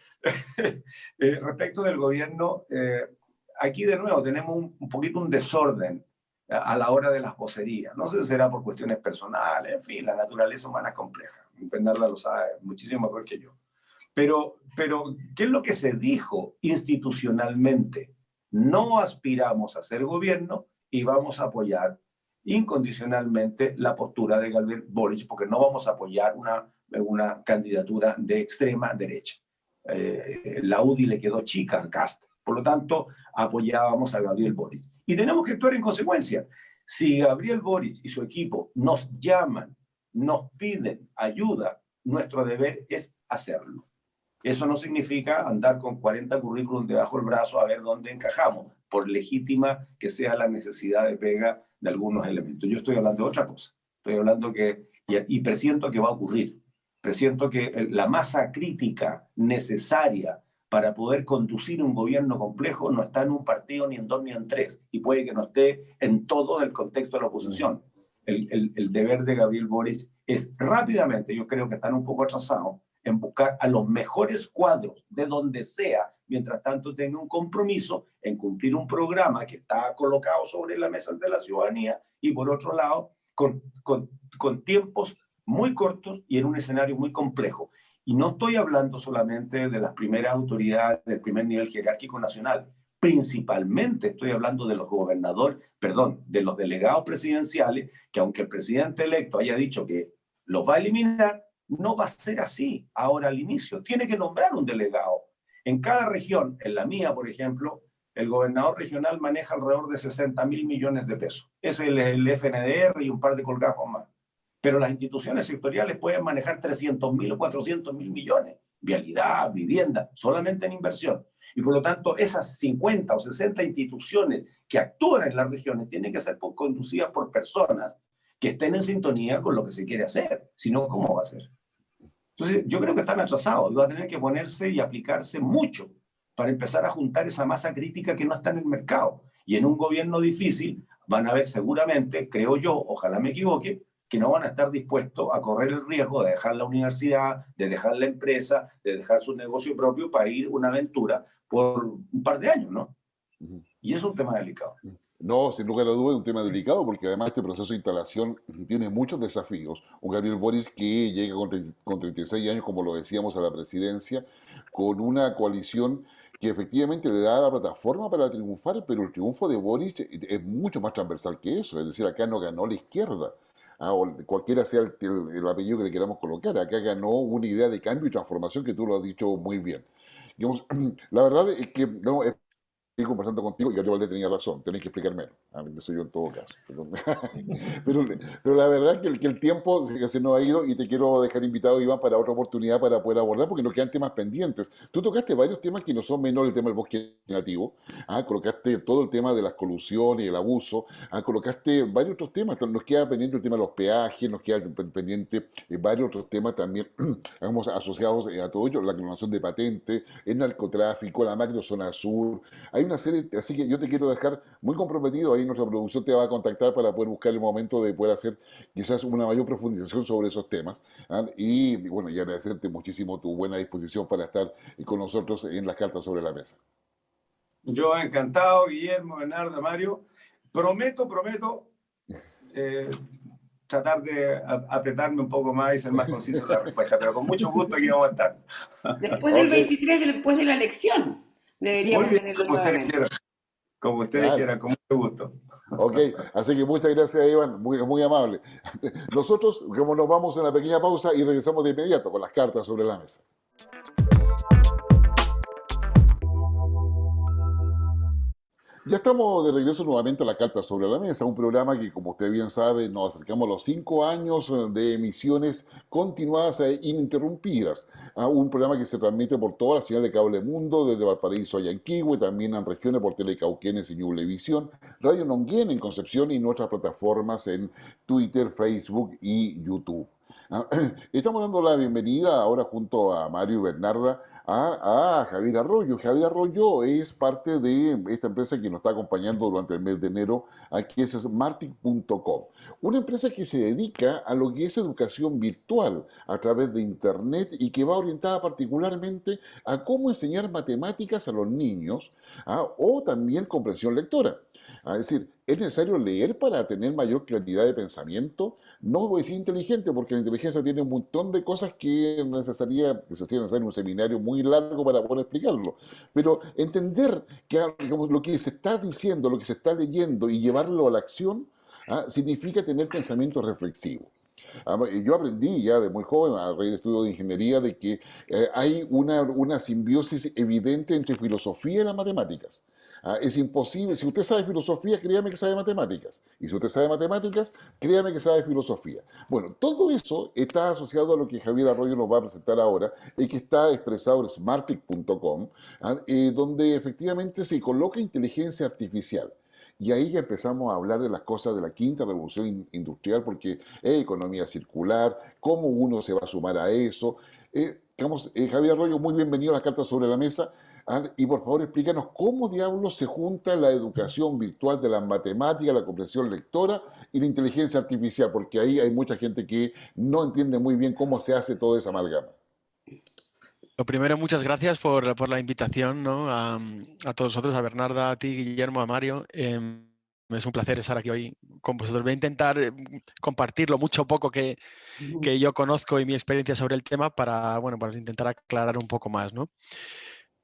respecto del gobierno, aquí de nuevo tenemos un poquito un desorden a la hora de las vocerías. No sé si será por cuestiones personales, en fin, la naturaleza humana es compleja. Bernarda lo sabe muchísimo mejor que yo. Pero, ¿qué es lo que se dijo institucionalmente? No aspiramos a ser gobierno y vamos a apoyar incondicionalmente la postura de Gabriel Boric, porque no vamos a apoyar una candidatura de extrema derecha. La UDI le quedó chica a Kast, por lo tanto apoyábamos a Gabriel Boric. Y tenemos que actuar en consecuencia. Si Gabriel Boric y su equipo nos llaman, nos piden ayuda, nuestro deber es hacerlo. Eso no significa andar con 40 currículums debajo del brazo a ver dónde encajamos, por legítima que sea la necesidad de pega de algunos elementos. Yo estoy hablando de otra cosa. Estoy hablando y presiento que va a ocurrir. Presiento que la masa crítica necesaria para poder conducir un gobierno complejo no está en un partido, ni en dos, ni en tres, y puede que no esté en todo el contexto de la oposición. El deber de Gabriel Boric es rápidamente, yo creo que están un poco atrasados, en buscar a los mejores cuadros de donde sea, mientras tanto tenga un compromiso en cumplir un programa que está colocado sobre la mesa de la ciudadanía y por otro lado, con tiempos muy cortos y en un escenario muy complejo. Y no estoy hablando solamente de las primeras autoridades del primer nivel jerárquico nacional, principalmente estoy hablando de los gobernadores, de los delegados presidenciales, que aunque el presidente electo haya dicho que los va a eliminar, no va a ser así ahora al inicio. Tiene que nombrar un delegado. En cada región, en la mía, por ejemplo, el gobernador regional maneja alrededor de 60.000 millones de pesos. Es el FNDR y un par de colgajos más. Pero las instituciones sectoriales pueden manejar 300.000 o 400.000 millones. Vialidad, vivienda, solamente en inversión. Y por lo tanto, esas 50 o 60 instituciones que actúan en las regiones tienen que ser conducidas por personas que estén en sintonía con lo que se quiere hacer. Si no, ¿cómo va a ser? Entonces, yo creo que están atrasados y va a tener que ponerse y aplicarse mucho para empezar a juntar esa masa crítica que no está en el mercado. Y en un gobierno difícil van a haber seguramente, creo yo, ojalá me equivoque, que no van a estar dispuestos a correr el riesgo de dejar la universidad, de dejar la empresa, de dejar su negocio propio para ir una aventura por un par de años, ¿no? Y eso es un tema delicado. No, sin lugar a dudas es un tema delicado porque además este proceso de instalación tiene muchos desafíos. Un Gabriel Boric que llega con 36 años, como lo decíamos, a la presidencia, con una coalición que efectivamente le da la plataforma para triunfar, pero el triunfo de Boric es mucho más transversal que eso. Es decir, acá no ganó la izquierda. O cualquiera sea el apellido que le queramos colocar, acá ganó una idea de cambio y transformación que tú lo has dicho muy bien. Digamos, la verdad es que no, estoy conversando contigo y Gabriel Valdés tenía razón, tenés que explicarme. A mí soy yo en todo caso. Pero la verdad es que el tiempo se nos ha ido y te quiero dejar invitado, Iván, para otra oportunidad para poder abordar, porque nos quedan temas pendientes. Tú tocaste varios temas que no son menores, el tema del bosque nativo, colocaste todo el tema de las colusiones y el abuso, colocaste varios otros temas, nos queda pendiente el tema de los peajes, nos queda pendiente varios otros temas también, digamos, asociados a todo ello, la clonación de patentes, el narcotráfico, la macrozona sur. Hay una serie, así que yo te quiero dejar muy comprometido, ahí nuestra producción te va a contactar para poder buscar el momento de poder hacer quizás una mayor profundización sobre esos temas. Y bueno, y agradecerte muchísimo tu buena disposición para estar con nosotros en las cartas sobre la mesa. Yo encantado, Guillermo, Bernardo, Mario. Prometo tratar de apretarme un poco más y ser más conciso en la respuesta, pero con mucho gusto aquí vamos a estar. Después del 23, después de la elección, deberíamos tenerlo nuevamente. Como ustedes quieran, con mucho gusto. Ok, así que muchas gracias, Iván, muy amable. Nosotros, como nos vamos a una pequeña pausa y regresamos de inmediato con las cartas sobre la mesa. Ya estamos de regreso nuevamente a la Carta sobre la Mesa, un programa que, como usted bien sabe, nos acercamos a los 5 años de emisiones continuadas e ininterrumpidas. Un programa que se transmite por toda la señal de Cable Mundo, desde Valparaíso a Yanquihue, también en regiones por Telecauquenes y Ñublevisión, Radio Nonguén en Concepción y nuestras plataformas en Twitter, Facebook y YouTube. Ah, Estamos dando la bienvenida ahora junto a Mario y Bernarda a Javier Arroyo. Javier Arroyo es parte de esta empresa que nos está acompañando durante el mes de enero, aquí es Smartic.com, una empresa que se dedica a lo que es educación virtual a través de Internet y que va orientada particularmente a cómo enseñar matemáticas a los niños, o también comprensión lectora. Es decir, es necesario leer para tener mayor claridad de pensamiento. No voy a decir inteligente, porque la inteligencia tiene un montón de cosas que sería necesario un seminario muy largo para poder explicarlo. Pero entender que digamos, lo que se está diciendo, lo que se está leyendo y llevarlo a la acción, significa tener pensamiento reflexivo. Yo aprendí ya de muy joven, a raíz de estudio de ingeniería, de que hay una simbiosis evidente entre filosofía y las matemáticas. Es imposible, si usted sabe filosofía, créame que sabe matemáticas. Y si usted sabe matemáticas, créame que sabe filosofía. Bueno, todo eso está asociado a lo que Javier Arroyo nos va a presentar ahora y que está expresado en smartic.com, donde efectivamente se coloca inteligencia artificial. Y ahí ya empezamos a hablar de las cosas de la quinta revolución industrial, porque es economía circular, cómo uno se va a sumar a eso. Javier Arroyo, muy bienvenido a las cartas sobre la mesa. Y por favor explícanos cómo diablos se junta la educación virtual de las matemáticas, la comprensión lectora y la inteligencia artificial, porque ahí hay mucha gente que no entiende muy bien cómo se hace toda esa amalgama. Lo primero, muchas gracias por la invitación, ¿no? A todos nosotros, a Bernarda, a ti, Guillermo, a Mario. Es un placer estar aquí hoy con vosotros. Voy a intentar compartir lo mucho o poco que yo conozco y mi experiencia sobre el tema para intentar aclarar un poco más, ¿no?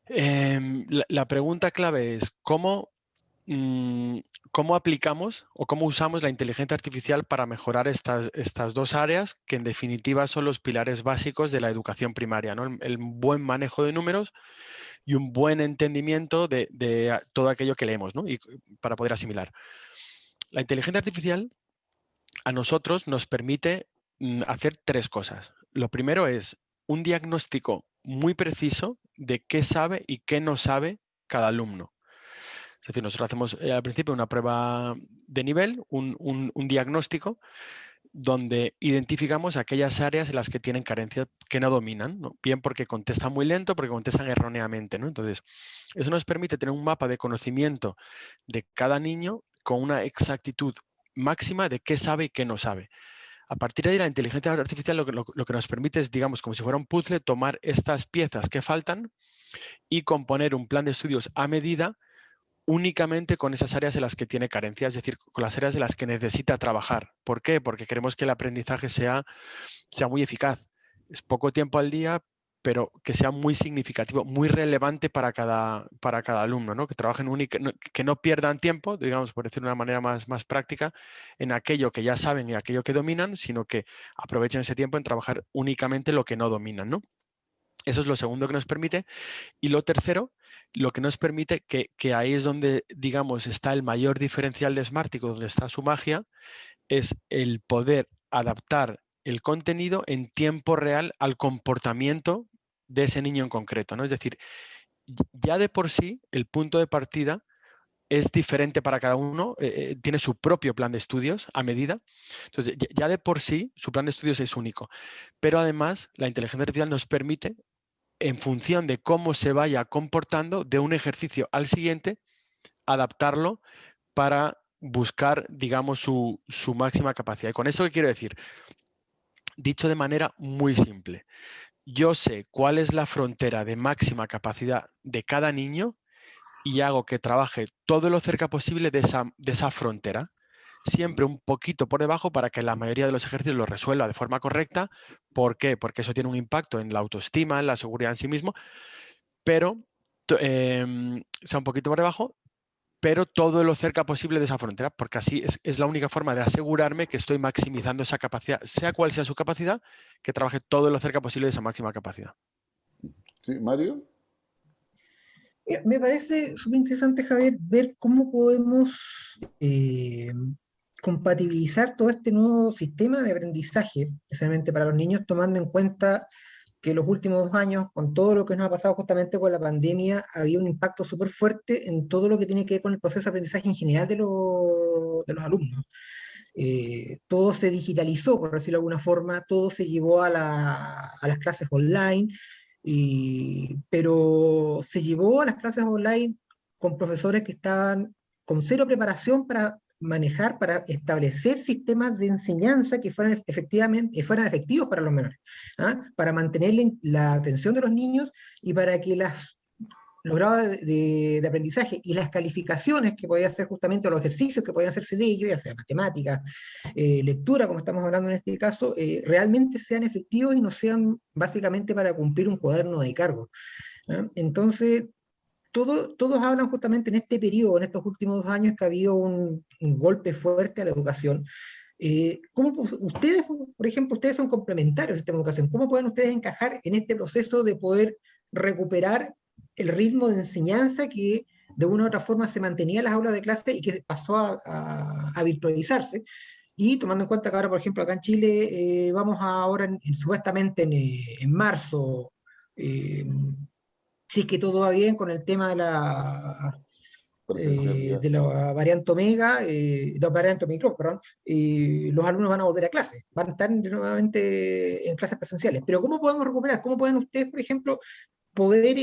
La pregunta clave es ¿cómo aplicamos o cómo usamos la inteligencia artificial para mejorar estas dos áreas que en definitiva son los pilares básicos de la educación primaria, ¿no? El buen manejo de números y un buen entendimiento de todo aquello que leemos, ¿no? Y para poder asimilar. La inteligencia artificial a nosotros nos permite hacer tres cosas. Lo primero es un diagnóstico muy preciso de qué sabe y qué no sabe cada alumno. Es decir, nosotros hacemos al principio una prueba de nivel, un diagnóstico, donde identificamos aquellas áreas en las que tienen carencias que no dominan, ¿no? Bien porque contestan muy lento, porque contestan erróneamente, ¿no? Entonces, eso nos permite tener un mapa de conocimiento de cada niño con una exactitud máxima de qué sabe y qué no sabe. A partir de ahí, la inteligencia artificial lo que nos permite es, digamos, como si fuera un puzzle, tomar estas piezas que faltan y componer un plan de estudios a medida únicamente con esas áreas en las que tiene carencia, es decir, con las áreas en las que necesita trabajar. ¿Por qué? Porque queremos que el aprendizaje sea muy eficaz. Es poco tiempo al día, pero que sea muy significativo, muy relevante para cada alumno, ¿no? Que trabajen que no pierdan tiempo, digamos, por decirlo de una manera más práctica, en aquello que ya saben y aquello que dominan, sino que aprovechen ese tiempo en trabajar únicamente lo que no dominan, ¿no? Eso es lo segundo que nos permite. Y lo tercero, lo que nos permite, que ahí es donde, digamos, está el mayor diferencial de Smartico, donde está su magia, es el poder adaptar el contenido en tiempo real al comportamiento de ese niño en concreto, ¿no? Es decir, ya de por sí el punto de partida es diferente para cada uno, tiene su propio plan de estudios a medida. Entonces, ya de por sí su plan de estudios es único. Pero además, la inteligencia artificial nos permite, en función de cómo se vaya comportando de un ejercicio al siguiente, adaptarlo para buscar, digamos, su máxima capacidad. ¿Y con eso qué quiero decir? Dicho de manera muy simple, yo sé cuál es la frontera de máxima capacidad de cada niño y hago que trabaje todo lo cerca posible de esa frontera, siempre un poquito por debajo para que la mayoría de los ejercicios los resuelva de forma correcta. ¿Por qué? Porque eso tiene un impacto en la autoestima, en la seguridad en sí mismo, pero sea un poquito por debajo, pero todo lo cerca posible de esa frontera, porque así es la única forma de asegurarme que estoy maximizando esa capacidad, sea cual sea su capacidad, que trabaje todo lo cerca posible de esa máxima capacidad. ¿Sí, Mario? Me parece súper interesante, Javier, ver cómo podemos compatibilizar todo este nuevo sistema de aprendizaje, especialmente para los niños, tomando en cuenta que los últimos 2 años, con todo lo que nos ha pasado justamente con la pandemia, había un impacto súper fuerte en todo lo que tiene que ver con el proceso de aprendizaje en general de los alumnos. Todo se digitalizó, por decirlo de alguna forma, todo se llevó a las clases online, pero se llevó a las clases online con profesores que estaban con cero preparación para manejar, para establecer sistemas de enseñanza que fueran fueran efectivos para los menores, ¿ah? Para mantener la atención de los niños y para que los grados de aprendizaje y las calificaciones que podía hacer justamente, o los ejercicios que podían hacerse de ellos, ya sea matemáticas, lectura, como estamos hablando en este caso, realmente sean efectivos y no sean básicamente para cumplir un cuaderno de cargo, ¿ah? Entonces, todos hablan justamente en este periodo, en estos últimos 2 años, que ha habido un golpe fuerte a la educación. ¿Cómo ustedes, por ejemplo, ustedes son complementarios al sistema de educación? ¿Cómo pueden ustedes encajar en este proceso de poder recuperar el ritmo de enseñanza que de una u otra forma se mantenía en las aulas de clase y que pasó a virtualizarse? Y tomando en cuenta que ahora, por ejemplo, acá en Chile, vamos ahora supuestamente en marzo, eh, si es que todo va bien con el tema Presencialidad. de la variante Omega, la variante Omicron, perdón, los alumnos van a volver a clase, van a estar nuevamente en clases presenciales. Pero ¿cómo podemos recuperar? ¿Cómo pueden ustedes, por ejemplo, poder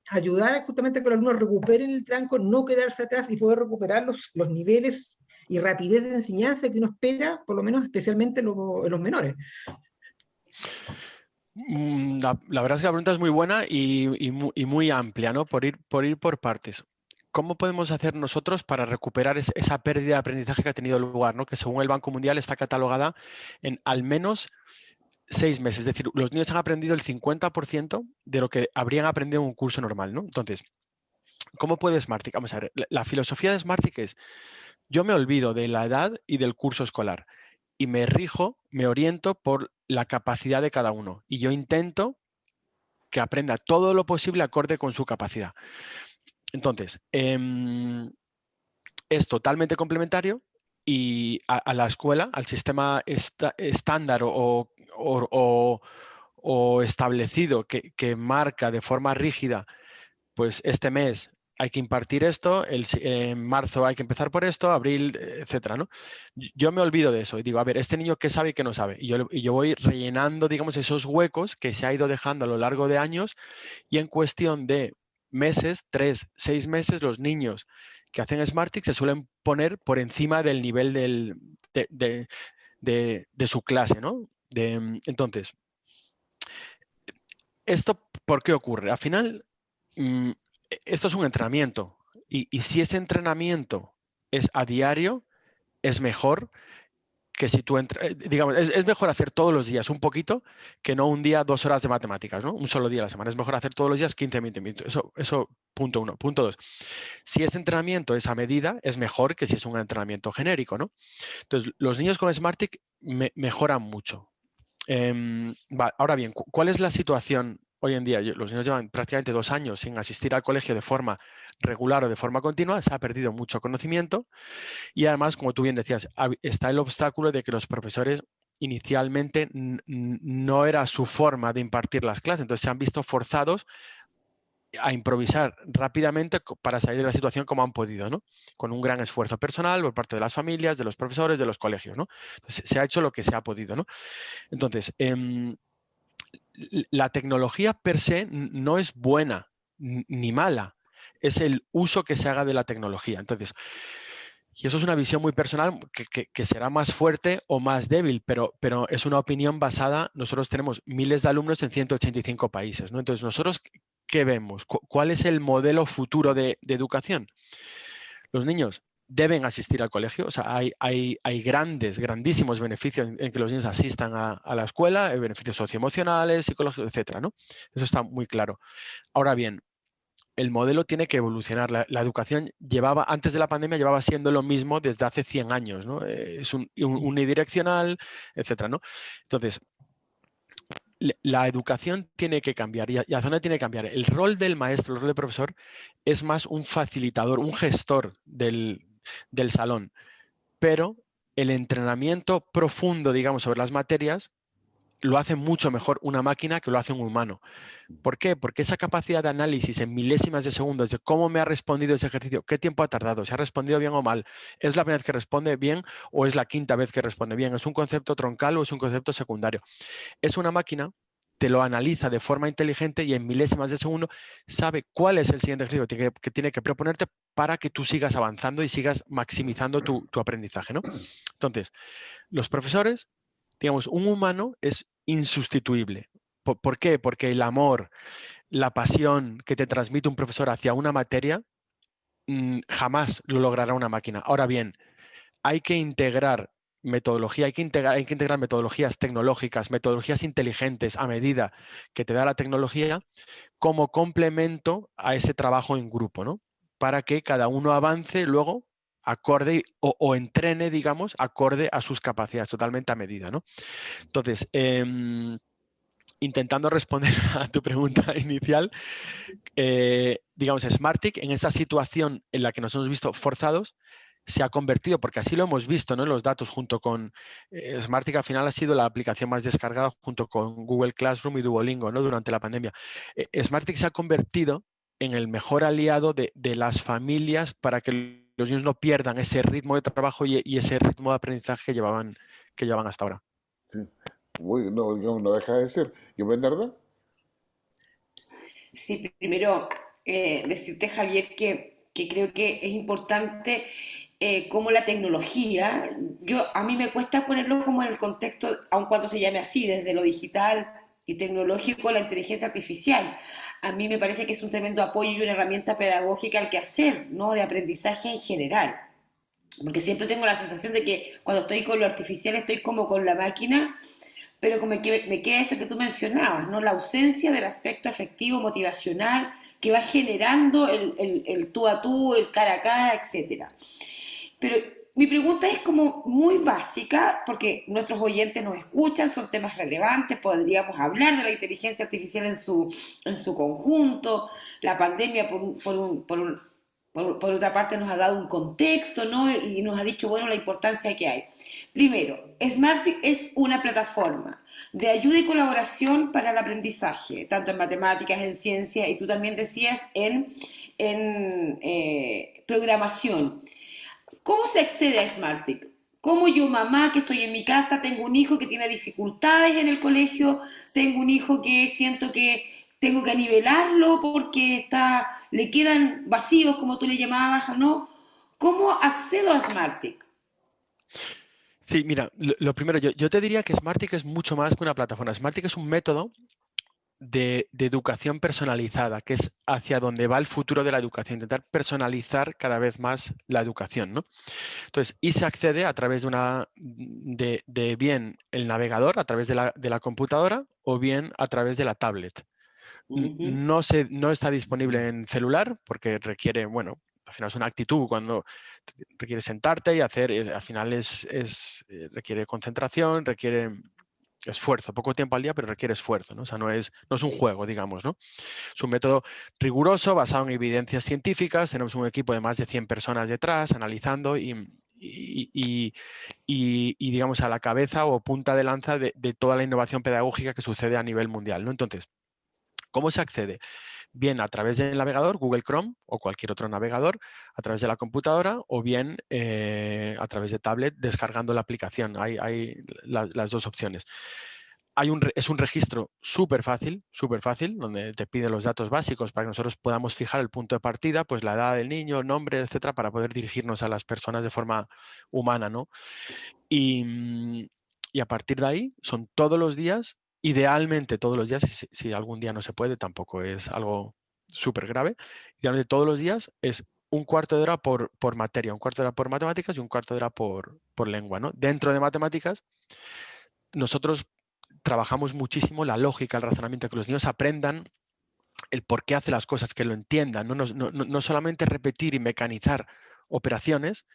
ayudar justamente a que los alumnos recuperen el tranco, no quedarse atrás y poder recuperar los niveles y rapidez de enseñanza que uno espera, por lo menos especialmente en los menores? La verdad es que la pregunta es muy buena y muy amplia, ¿no? Por ir por partes. ¿Cómo podemos hacer nosotros para recuperar esa pérdida de aprendizaje que ha tenido lugar, ¿no? Que según el Banco Mundial está catalogada en al menos 6 meses. Es decir, los niños han aprendido el 50% de lo que habrían aprendido en un curso normal, ¿no? Entonces, ¿cómo puede Smartick? Vamos a ver, la filosofía de Smartick es: yo me olvido de la edad y del curso escolar y me oriento por la capacidad de cada uno. Y yo intento que aprenda todo lo posible acorde con su capacidad. Entonces, es totalmente complementario y a la escuela, al sistema estándar o establecido que marca de forma rígida, pues este mes hay que impartir esto, en marzo hay que empezar por esto, abril, etcétera, ¿no? Yo me olvido de eso y digo, a ver, este niño qué sabe y qué no sabe. Y yo voy rellenando, digamos, esos huecos que se ha ido dejando a lo largo de años, y en cuestión de meses, 3, 6 meses, los niños que hacen Smartick se suelen poner por encima del nivel de su clase, ¿no? Entonces, ¿esto por qué ocurre? Al final, esto es un entrenamiento y si ese entrenamiento es a diario, es mejor que si tú digamos, es mejor hacer todos los días un poquito que no un día 2 horas de matemáticas, ¿no? Un solo día a la semana. Es mejor hacer todos los días 15, 20 minutos. Eso punto 1. Punto 2. Si ese entrenamiento es a medida, es mejor que si es un entrenamiento genérico, ¿no? Entonces, los niños con Smartick mejoran mucho. Ahora bien, ¿cuál es la situación hoy en día? Los niños llevan prácticamente 2 años sin asistir al colegio de forma regular o de forma continua, se ha perdido mucho conocimiento y además, como tú bien decías, está el obstáculo de que los profesores inicialmente no era su forma de impartir las clases, entonces se han visto forzados a improvisar rápidamente para salir de la situación como han podido, ¿no? Con un gran esfuerzo personal por parte de las familias, de los profesores, de los colegios, ¿no? Entonces, se ha hecho lo que se ha podido, ¿no? Entonces, la tecnología per se no es buena ni mala, es el uso que se haga de la tecnología. Entonces, y eso es una visión muy personal que será más fuerte o más débil, pero es una opinión basada. Nosotros tenemos miles de alumnos en 185 países, ¿no? Entonces, nosotros, ¿qué vemos? ¿Cuál es el modelo futuro de educación? Los niños deben asistir al colegio, o sea, hay grandísimos beneficios en que los niños asistan a la escuela, hay beneficios socioemocionales, psicológicos, etcétera, ¿no? Eso está muy claro. Ahora bien, el modelo tiene que evolucionar. La educación antes de la pandemia llevaba siendo lo mismo desde hace 100 años, ¿no? Es unidireccional, etcétera, ¿no? Entonces, la educación tiene que cambiar y hacia dónde tiene que cambiar. El rol del maestro, el rol del profesor, es más un facilitador, un gestor del salón, pero el entrenamiento profundo, digamos, sobre las materias lo hace mucho mejor una máquina que lo hace un humano. ¿Por qué? Porque esa capacidad de análisis en milésimas de segundos de cómo me ha respondido ese ejercicio, qué tiempo ha tardado, si ha respondido bien o mal, ¿es la primera vez que responde bien o es la quinta vez que responde bien? ¿Es un concepto troncal o es un concepto secundario? Es una máquina, te lo analiza de forma inteligente y en milésimas de segundo sabe cuál es el siguiente ejercicio que tiene que proponerte para que tú sigas avanzando y sigas maximizando tu aprendizaje, ¿no? Entonces, los profesores, digamos, un humano es insustituible. ¿Por qué? Porque el amor, la pasión que te transmite un profesor hacia una materia, jamás lo logrará una máquina. Ahora bien, hay que integrar metodología, hay que integrar metodologías tecnológicas, metodologías inteligentes a medida que te da la tecnología como complemento a ese trabajo en grupo, ¿no? Para que cada uno avance luego acorde o entrene, digamos, acorde a sus capacidades, totalmente a medida, ¿no? Entonces, intentando responder a tu pregunta inicial, digamos, Smartick, en esa situación en la que nos hemos visto forzados, se ha convertido, porque así lo hemos visto, ¿no?, en los datos, junto con Smartick, al final ha sido la aplicación más descargada junto con Google Classroom y Duolingo, ¿no?, durante la pandemia. Smartick se ha convertido en el mejor aliado de las familias para que los niños no pierdan ese ritmo de trabajo y ese ritmo de aprendizaje que llevaban hasta ahora. Sí. Uy, no, digamos, no deja de ser. ¿Y Bernarda? Sí, primero decirte, Javier, que creo que es importante cómo la tecnología, a mí me cuesta ponerlo como en el contexto, aun cuando se llame así, desde lo digital y tecnológico, la inteligencia artificial. A mí me parece que es un tremendo apoyo y una herramienta pedagógica al quehacer, ¿no?, de aprendizaje en general. Porque siempre tengo la sensación de que cuando estoy con lo artificial estoy como con la máquina, pero como que me queda eso que tú mencionabas, ¿no? La ausencia del aspecto afectivo, motivacional, que va generando el tú a tú, el cara a cara, etcétera. Pero mi pregunta es como muy básica, porque nuestros oyentes nos escuchan, son temas relevantes, podríamos hablar de la inteligencia artificial en su conjunto, la pandemia por otra parte nos ha dado un contexto, ¿no?, y nos ha dicho, bueno, la importancia que hay. Primero, Smartick es una plataforma de ayuda y colaboración para el aprendizaje, tanto en matemáticas, en ciencia, y tú también decías en programación. ¿Cómo se accede a Smartick? ¿Cómo yo, mamá, que estoy en mi casa, tengo un hijo que tiene dificultades en el colegio, tengo un hijo que siento que tengo que nivelarlo porque le quedan vacíos, como tú le llamabas, o no? ¿Cómo accedo a Smartick? Sí, mira, lo primero, yo te diría que Smartick es mucho más que una plataforma. Smartick es un método de educación personalizada, que es hacia donde va el futuro de la educación, intentar personalizar cada vez más la educación, ¿no? Entonces, y se accede a través de bien el navegador, a través de la computadora, o bien a través de la tablet. No está disponible en celular porque requiere, bueno, al final es una actitud cuando requiere sentarte y hacer, al final requiere concentración, requiere esfuerzo, poco tiempo al día, pero requiere esfuerzo, ¿no? O sea, no es un juego, digamos, ¿no? Es un método riguroso, basado en evidencias científicas. Tenemos un equipo de más de 100 personas detrás analizando y digamos, a la cabeza o punta de lanza de toda la innovación pedagógica que sucede a nivel mundial, ¿no? Entonces, ¿cómo se accede? Bien a través del navegador, Google Chrome o cualquier otro navegador, a través de la computadora, o bien a través de tablet descargando la aplicación. Hay las dos opciones. Es un registro súper fácil, donde te pide los datos básicos para que nosotros podamos fijar el punto de partida, pues la edad del niño, el nombre, etcétera, para poder dirigirnos a las personas de forma humana, ¿no? Y a partir de ahí son todos los días, idealmente todos los días, si algún día no se puede, tampoco es algo súper grave, idealmente todos los días es un cuarto de hora por materia, un cuarto de hora por matemáticas y un cuarto de hora por lengua, ¿no? Dentro de matemáticas, nosotros trabajamos muchísimo la lógica, el razonamiento, que los niños aprendan el por qué hace las cosas, que lo entiendan, no solamente repetir y mecanizar operaciones,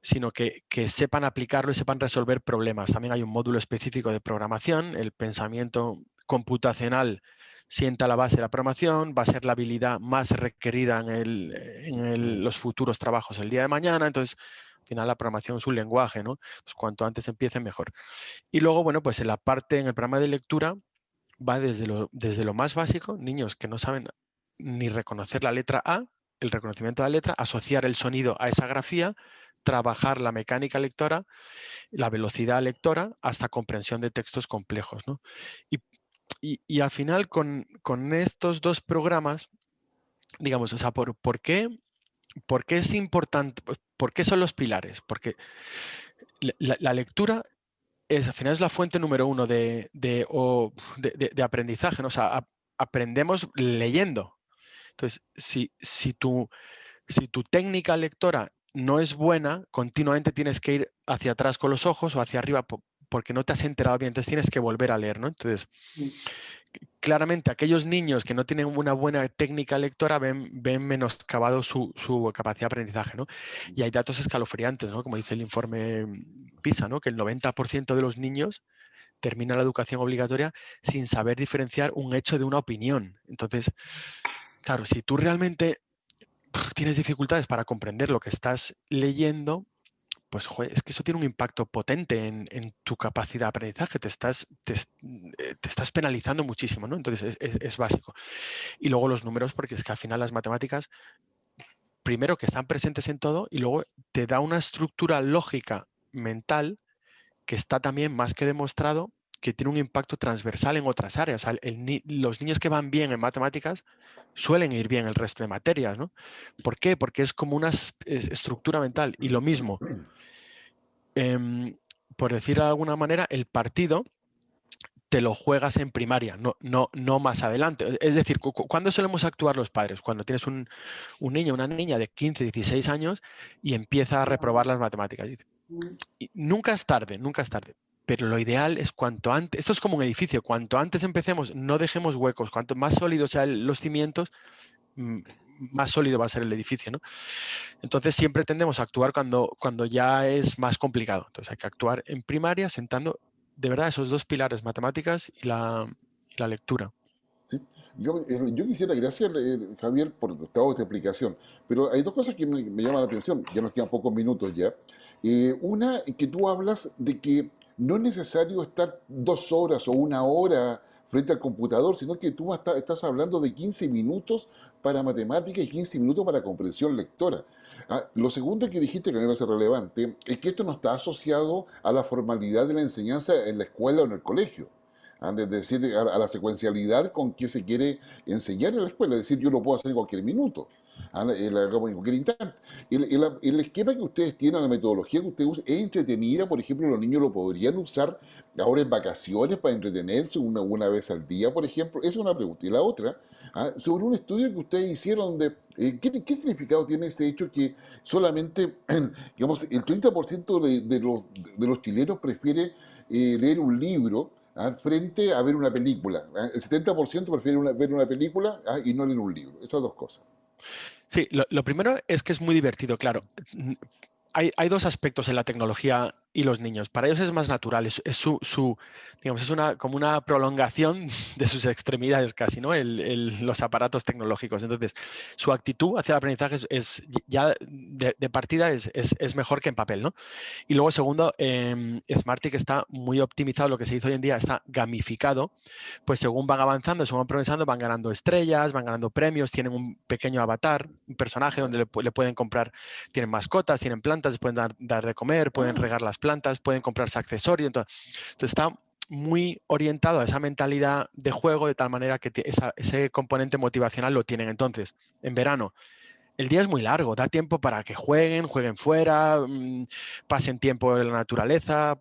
sino que sepan aplicarlo y sepan resolver problemas. También hay un módulo específico de programación, el pensamiento computacional sienta la base de la programación, va a ser la habilidad más requerida en los futuros trabajos el día de mañana. Entonces, al final la programación es un lenguaje, ¿no? Pues cuanto antes empiece, mejor. Y luego, bueno, pues en el programa de lectura va desde lo más básico, niños que no saben ni reconocer la letra A, el reconocimiento de la letra, asociar el sonido a esa grafía, trabajar la mecánica lectora, la velocidad lectora, hasta comprensión de textos complejos, ¿no? Y al final con estos dos programas, digamos, o sea, ¿por qué es importante? Pues, ¿por qué son los pilares? Porque la lectura al final es la fuente número uno de aprendizaje, ¿no? O sea, aprendemos leyendo. Entonces, si tu técnica lectora no es buena, continuamente tienes que ir hacia atrás con los ojos o hacia arriba porque no te has enterado bien, entonces tienes que volver a leer, ¿no? Entonces, claramente aquellos niños que no tienen una buena técnica lectora ven menoscabado su capacidad de aprendizaje, ¿no? Y hay datos escalofriantes, ¿no? Como dice el informe PISA, ¿no? Que el 90% de los niños termina la educación obligatoria sin saber diferenciar un hecho de una opinión. Entonces, claro, si tú realmente tienes dificultades para comprender lo que estás leyendo, pues joder, es que eso tiene un impacto potente en tu capacidad de aprendizaje, te estás penalizando muchísimo, ¿no? Entonces es básico. Y luego los números, porque es que al final las matemáticas, primero que están presentes en todo y luego te da una estructura lógica mental que está también más que demostrado que tiene un impacto transversal en otras áreas. O sea, los niños que van bien en matemáticas suelen ir bien el resto de materias, ¿no? ¿Por qué? Porque es como una estructura mental. Y lo mismo, por decir de alguna manera, el partido te lo juegas en primaria, no más adelante. Es decir, ¿cuándo solemos actuar los padres? Cuando tienes un niño, una niña de 15, 16 años y empieza a reprobar las matemáticas. Y nunca es tarde, nunca es tarde. Pero lo ideal es cuanto antes, esto es como un edificio, cuanto antes empecemos, no dejemos huecos, cuanto más sólidos sean los cimientos, más sólido va a ser el edificio, ¿no? Entonces siempre tendemos a actuar cuando ya es más complicado. Entonces hay que actuar en primaria sentando de verdad esos dos pilares, matemáticas y la lectura. ¿Sí? Yo quisiera, gracias Javier por toda esta explicación, pero hay dos cosas que me llaman la atención, ya nos quedan pocos minutos ya. Una, que tú hablas de que no es necesario estar 2 horas o 1 hora frente al computador, sino que tú estás hablando de 15 minutos para matemática y 15 minutos para comprensión lectora. Lo segundo que dijiste, que me parece relevante, es que esto no está asociado a la formalidad de la enseñanza en la escuela o en el colegio. Es decir, a la secuencialidad con que se quiere enseñar en la escuela, es decir, yo lo puedo hacer en cualquier minuto, en cualquier instante. El esquema que ustedes tienen, la metodología que ustedes usan, es entretenida, por ejemplo, los niños lo podrían usar ahora en vacaciones para entretenerse una vez al día, por ejemplo. Esa es una pregunta. Y la otra, sobre un estudio que ustedes hicieron ¿qué significado tiene ese hecho que solamente, digamos, el 30% de los chilenos prefiere leer un libro frente a ver una película? El 70% prefiere ver una película y no leer un libro. Esas dos cosas. Sí, lo primero es que es muy divertido, claro. Hay dos aspectos en la tecnología y los niños. Para ellos es más natural, es digamos, es como una prolongación de sus extremidades casi, ¿no? Los aparatos tecnológicos. Entonces, su actitud hacia el aprendizaje es ya de partida es mejor que en papel, ¿no? Y luego, segundo, Smartick está muy optimizado, lo que se dice hoy en día está gamificado, pues según van avanzando, según van progresando, van ganando estrellas, van ganando premios, tienen un pequeño avatar, un personaje donde le pueden comprar, tienen mascotas, tienen plantas, les pueden dar de comer, pueden regar las plantas, pueden comprarse accesorios. Entonces está muy orientado a esa mentalidad de juego de tal manera que ese componente motivacional lo tienen. Entonces, en verano, el día es muy largo, da tiempo para que jueguen fuera, pasen tiempo en la naturaleza.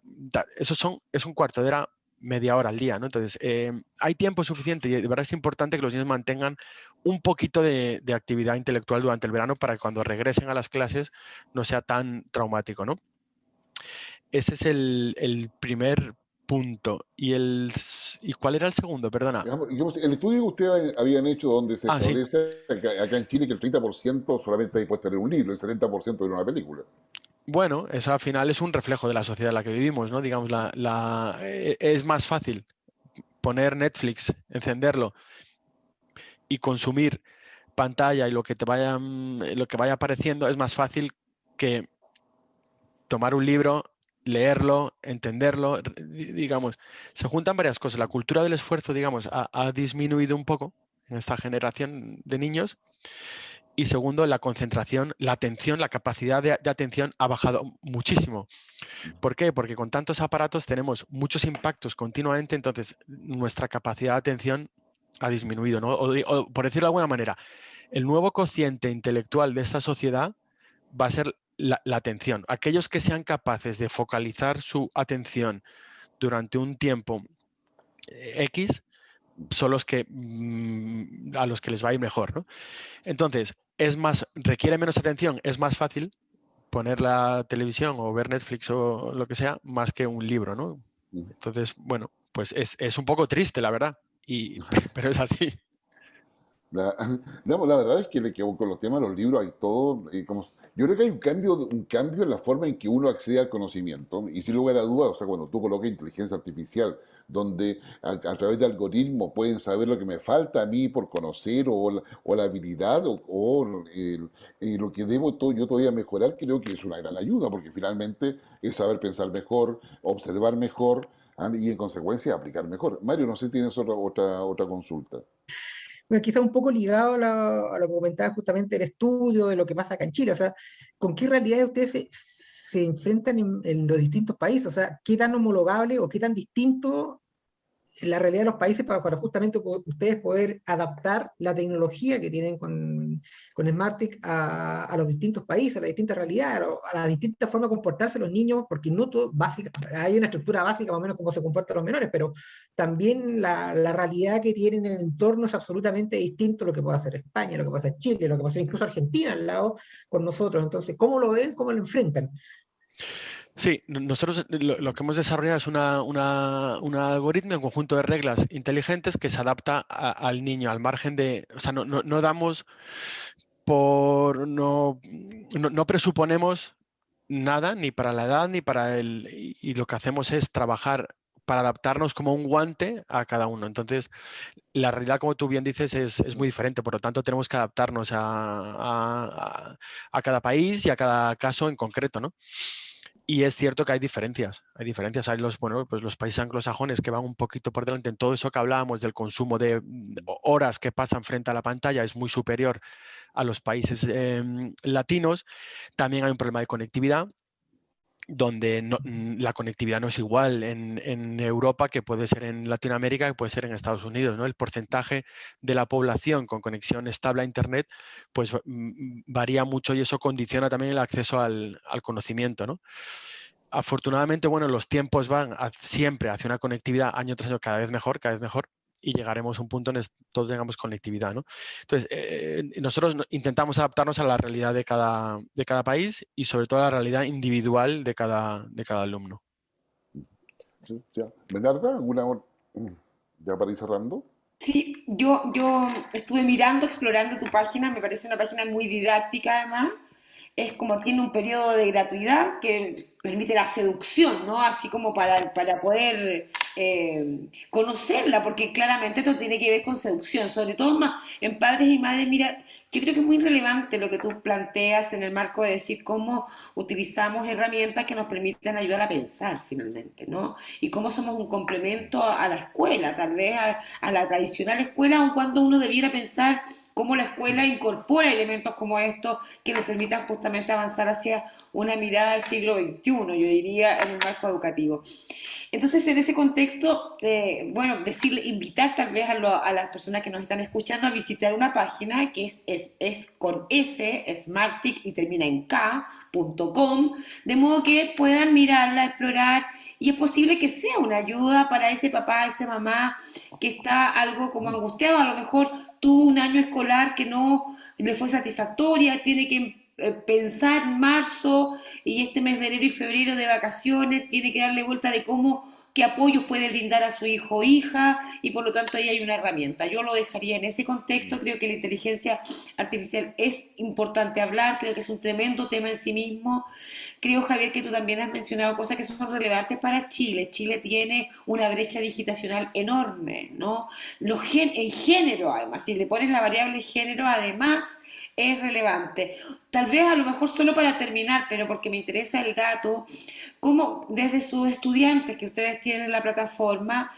Es un cuarto de hora, media hora al día, ¿no? Entonces, hay tiempo suficiente y de verdad es importante que los niños mantengan un poquito de actividad intelectual durante el verano para que cuando regresen a las clases no sea tan traumático, ¿no? Ese es el primer punto. ¿Y cuál era el segundo? Perdona. El estudio que ustedes habían hecho donde se Sí. establece acá en Chile que el 30% solamente está dispuesto a leer un libro, el 70% ver una película. Bueno, eso al final es un reflejo de la sociedad en la que vivimos, ¿no? Digamos, es más fácil poner Netflix, encenderlo y consumir pantalla y lo que vaya apareciendo es más fácil que tomar un libro, leerlo, entenderlo, digamos, se juntan varias cosas. La cultura del esfuerzo, digamos, ha disminuido un poco en esta generación de niños. Y segundo, la concentración, la atención, la capacidad de atención ha bajado muchísimo. ¿Por qué? Porque con tantos aparatos tenemos muchos impactos continuamente, entonces nuestra capacidad de atención ha disminuido, ¿no? O por decirlo de alguna manera, el nuevo cociente intelectual de esta sociedad va a ser la atención. Aquellos que sean capaces de focalizar su atención durante un tiempo X son los que a los que les va a ir mejor, ¿no? Entonces, requiere menos atención, es más fácil poner la televisión o ver Netflix o lo que sea, más que un libro, ¿no? Entonces, bueno, pues es un poco triste, la verdad, pero es así. Digamos, la verdad es que con los temas de los libros hay todo, yo creo que hay un cambio en la forma en que uno accede al conocimiento, y sin lugar a dudas, o sea, cuando tú colocas inteligencia artificial, donde a través de algoritmos pueden saber lo que me falta a mí por conocer, o la habilidad, lo que yo todavía mejorar, creo que es una gran ayuda, porque finalmente es saber pensar mejor, observar mejor, y en consecuencia aplicar mejor. Mario, no sé si tienes otra consulta. Bueno, quizá un poco ligado a lo que comentaba justamente el estudio de lo que pasa acá en Chile, o sea, ¿con qué realidades ustedes se enfrentan en los distintos países? O sea, ¿qué tan homologable o qué tan distinto la realidad de los países para justamente ustedes poder adaptar la tecnología que tienen con Smarttic a los distintos países, a las distintas realidades, a las distintas formas de comportarse los niños, porque no todo, hay una estructura básica más o menos cómo se comportan los menores, pero también la realidad que tienen en el entorno es absolutamente distinto a lo que puede hacer España, lo que puede hacer Chile, lo que puede hacer incluso Argentina al lado con nosotros. Entonces, ¿cómo lo ven? ¿Cómo lo enfrentan? Sí, nosotros lo que hemos desarrollado es un algoritmo, un conjunto de reglas inteligentes que se adapta al niño, al margen de, o sea, no damos no presuponemos nada, ni para la edad, ni para y lo que hacemos es trabajar para adaptarnos como un guante a cada uno. Entonces, la realidad, como tú bien dices, es muy diferente. Por lo tanto, tenemos que adaptarnos a cada país y a cada caso en concreto, ¿no? Y es cierto que hay diferencias. Hay pues los países anglosajones que van un poquito por delante en todo eso que hablábamos del consumo de horas que pasan frente a la pantalla, es muy superior a los países latinos. También hay un problema de conectividad, donde la conectividad no es igual en Europa que puede ser en Latinoamérica, que puede ser en Estados Unidos, ¿no? El porcentaje de la población con conexión estable a Internet pues varía mucho, y eso condiciona también el acceso al conocimiento, ¿no? Afortunadamente, bueno, los tiempos van siempre hacia una conectividad año tras año cada vez mejor, y llegaremos a un punto en el que todos tengamos conectividad, ¿no? Entonces, nosotros intentamos adaptarnos a la realidad de cada país y sobre todo a la realidad individual de cada alumno. Sí, ya. Bernarda, ya para ir cerrando? Sí, yo estuve mirando, explorando tu página, me parece una página muy didáctica además. Es como tiene un periodo de gratuidad que permite la seducción, ¿no? Así como para poder conocerla, porque claramente esto tiene que ver con seducción, sobre todo en padres y madres. Mira, yo creo que es muy relevante lo que tú planteas en el marco de decir cómo utilizamos herramientas que nos permiten ayudar a pensar finalmente, ¿no? Y cómo somos un complemento a la escuela, tal vez a la tradicional escuela, aun cuando uno debiera pensar cómo la escuela incorpora elementos como estos que les permitan justamente avanzar hacia una mirada del siglo XXI, yo diría, en un marco educativo. Entonces, en ese contexto, bueno, invitar tal vez a las personas que nos están escuchando a visitar una página que es con S, Smarttic y termina en K.com, de modo que puedan mirarla, explorar, y es posible que sea una ayuda para ese papá, esa mamá que está algo como angustiado, a lo mejor tuvo un año escolar que no le fue satisfactoria, tiene que pensar marzo y este mes de enero y febrero de vacaciones, tiene que darle vuelta de qué apoyos puede brindar a su hijo o hija, y por lo tanto ahí hay una herramienta. Yo lo dejaría en ese contexto. Creo que la inteligencia artificial es importante hablar, creo que es un tremendo tema en sí mismo. Creo, Javier, que tú también has mencionado cosas que son relevantes para Chile. Chile tiene una brecha digitacional enorme, ¿no? En género, además, si le pones la variable género, además es relevante. Tal vez a lo mejor solo para terminar, pero porque me interesa el dato, cómo desde sus estudiantes que ustedes tienen en la plataforma,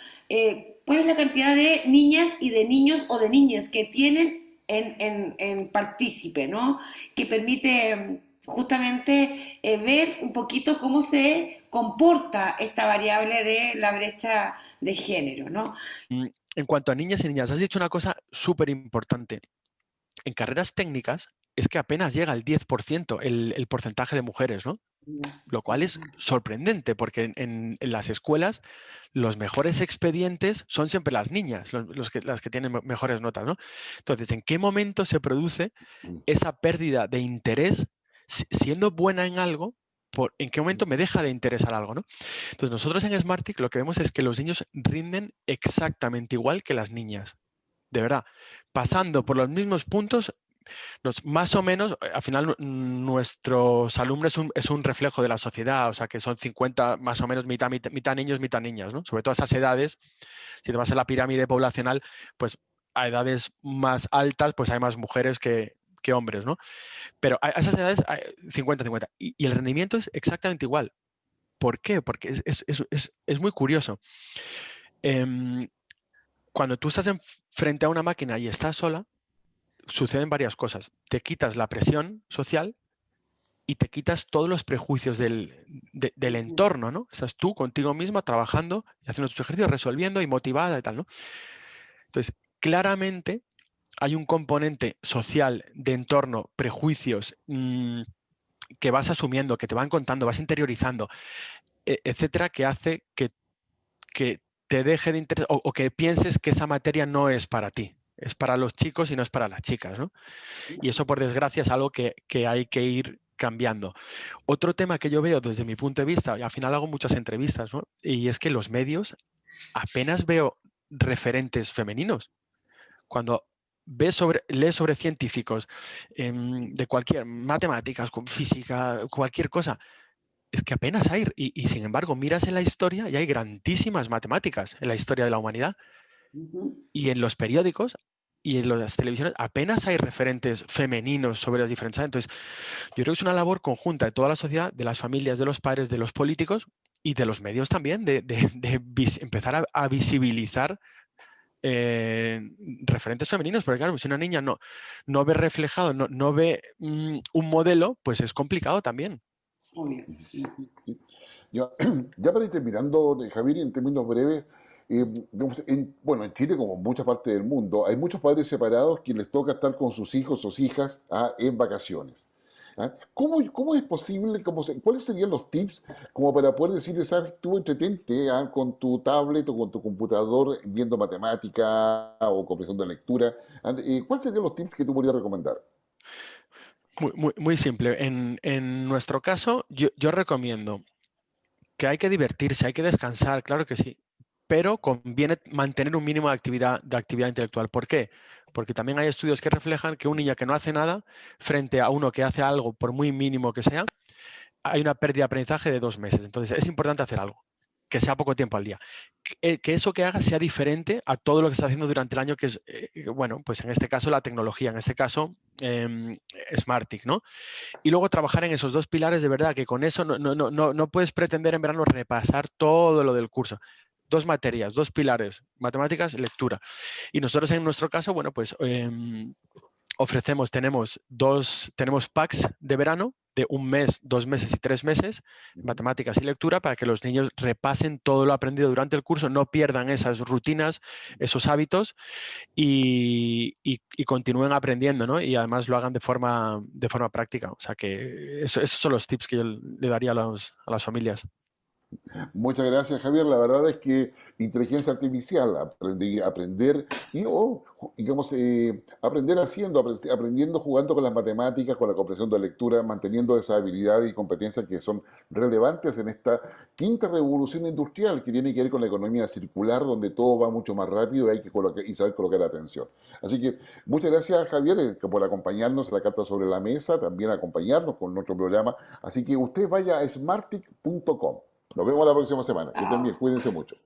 cuál es la cantidad de niñas y de niños o de niñas que tienen en partícipe, ¿no? Que permite justamente ver un poquito cómo se comporta esta variable de la brecha de género, ¿no? En cuanto a niñas y niñas, has dicho una cosa súper importante. En carreras técnicas es que apenas llega al 10% el porcentaje de mujeres, ¿no? Lo cual es sorprendente, porque en las escuelas los mejores expedientes son siempre las niñas, las que tienen mejores notas, ¿no? Entonces, ¿en qué momento se produce esa pérdida de interés siendo buena en algo? ¿En qué momento me deja de interesar algo, ¿no? Entonces, nosotros en Smartick lo que vemos es que los niños rinden exactamente igual que las niñas. De verdad, pasando por los mismos puntos, más o menos, al final nuestros alumnos es un reflejo de la sociedad, o sea que son 50, más o menos mitad niños, mitad niñas, ¿no? Sobre todo a esas edades, si te vas a la pirámide poblacional, pues a edades más altas, pues hay más mujeres que hombres, ¿no? Pero a esas edades, 50-50. Y el rendimiento es exactamente igual. ¿Por qué? Porque es muy curioso. Cuando tú estás frente a una máquina y estás sola, suceden varias cosas. Te quitas la presión social y te quitas todos los prejuicios del entorno, ¿no? Estás tú contigo misma trabajando y haciendo tus ejercicios, resolviendo y motivada y tal, ¿no? Entonces, claramente hay un componente social de entorno, prejuicios, que vas asumiendo, que te van contando, vas interiorizando, etcétera, que hace que te deje de interesar o que pienses que esa materia no es para ti. Es para los chicos y no es para las chicas, ¿no? Y eso, por desgracia, es algo que hay que ir cambiando. Otro tema que yo veo desde mi punto de vista, y al final hago muchas entrevistas, ¿no? Y es que los medios apenas veo referentes femeninos. Cuando lees sobre científicos de cualquier, matemáticas, física, cualquier cosa, es que apenas hay. Y sin embargo, miras en la historia y hay grandísimas matemáticas en la historia de la humanidad. Y en los periódicos y en las televisiones apenas hay referentes femeninos sobre las diferentes áreas. Entonces, yo creo que es una labor conjunta de toda la sociedad, de las familias, de los padres, de los políticos y de los medios también, de empezar a visibilizar referentes femeninos, porque claro, si una niña no ve reflejado, no ve un modelo, pues es complicado también. Obvio. Ya, ya para ir terminando, Javier, en términos breves, bueno, en Chile, como en muchas partes del mundo, hay muchos padres separados que les toca estar con sus hijos o hijas en vacaciones. ¿Ah? ¿Cómo es posible? ¿Cuáles serían los tips como para poder decirle, sabes, tú entretente con tu tablet o con tu computador viendo matemática o comprensión de lectura? ¿Cuáles serían los tips que tú podrías recomendar? Muy simple. En nuestro caso, yo recomiendo que hay que divertirse, hay que descansar, claro que sí, pero conviene mantener un mínimo de actividad intelectual. ¿Por qué? Porque también hay estudios que reflejan que un niño que no hace nada frente a uno que hace algo, por muy mínimo que sea, hay una pérdida de aprendizaje de 2 meses. Entonces, es importante hacer algo, que sea poco tiempo al día. Que eso que haga sea diferente a todo lo que está haciendo durante el año, que es, bueno, pues en este caso la tecnología, en este caso Smartick, ¿no? Y luego trabajar en esos 2 pilares de verdad, que con eso no puedes pretender en verano repasar todo lo del curso. 2 materias, 2 pilares, matemáticas y lectura. Y nosotros en nuestro caso, bueno, pues tenemos packs de verano de 1 mes, 2 meses y 3 meses, matemáticas y lectura, para que los niños repasen todo lo aprendido durante el curso, no pierdan esas rutinas, esos hábitos y continúen aprendiendo, ¿no? Y además lo hagan de forma práctica. O sea que esos son los tips que yo le daría a las familias. Muchas gracias, Javier. La verdad es que inteligencia artificial, aprender y, digamos, aprender haciendo, aprendiendo, jugando con las matemáticas, con la comprensión de lectura, manteniendo esas habilidades y competencias que son relevantes en esta quinta revolución industrial que tiene que ver con la economía circular, donde todo va mucho más rápido y hay que colocar, y saber colocar atención. Así que muchas gracias, Javier, por acompañarnos en la Carta sobre la Mesa, también acompañarnos con nuestro programa. Así que usted vaya a smartic.com. Nos vemos la próxima semana. Que estén bien, Chao. cuídense mucho.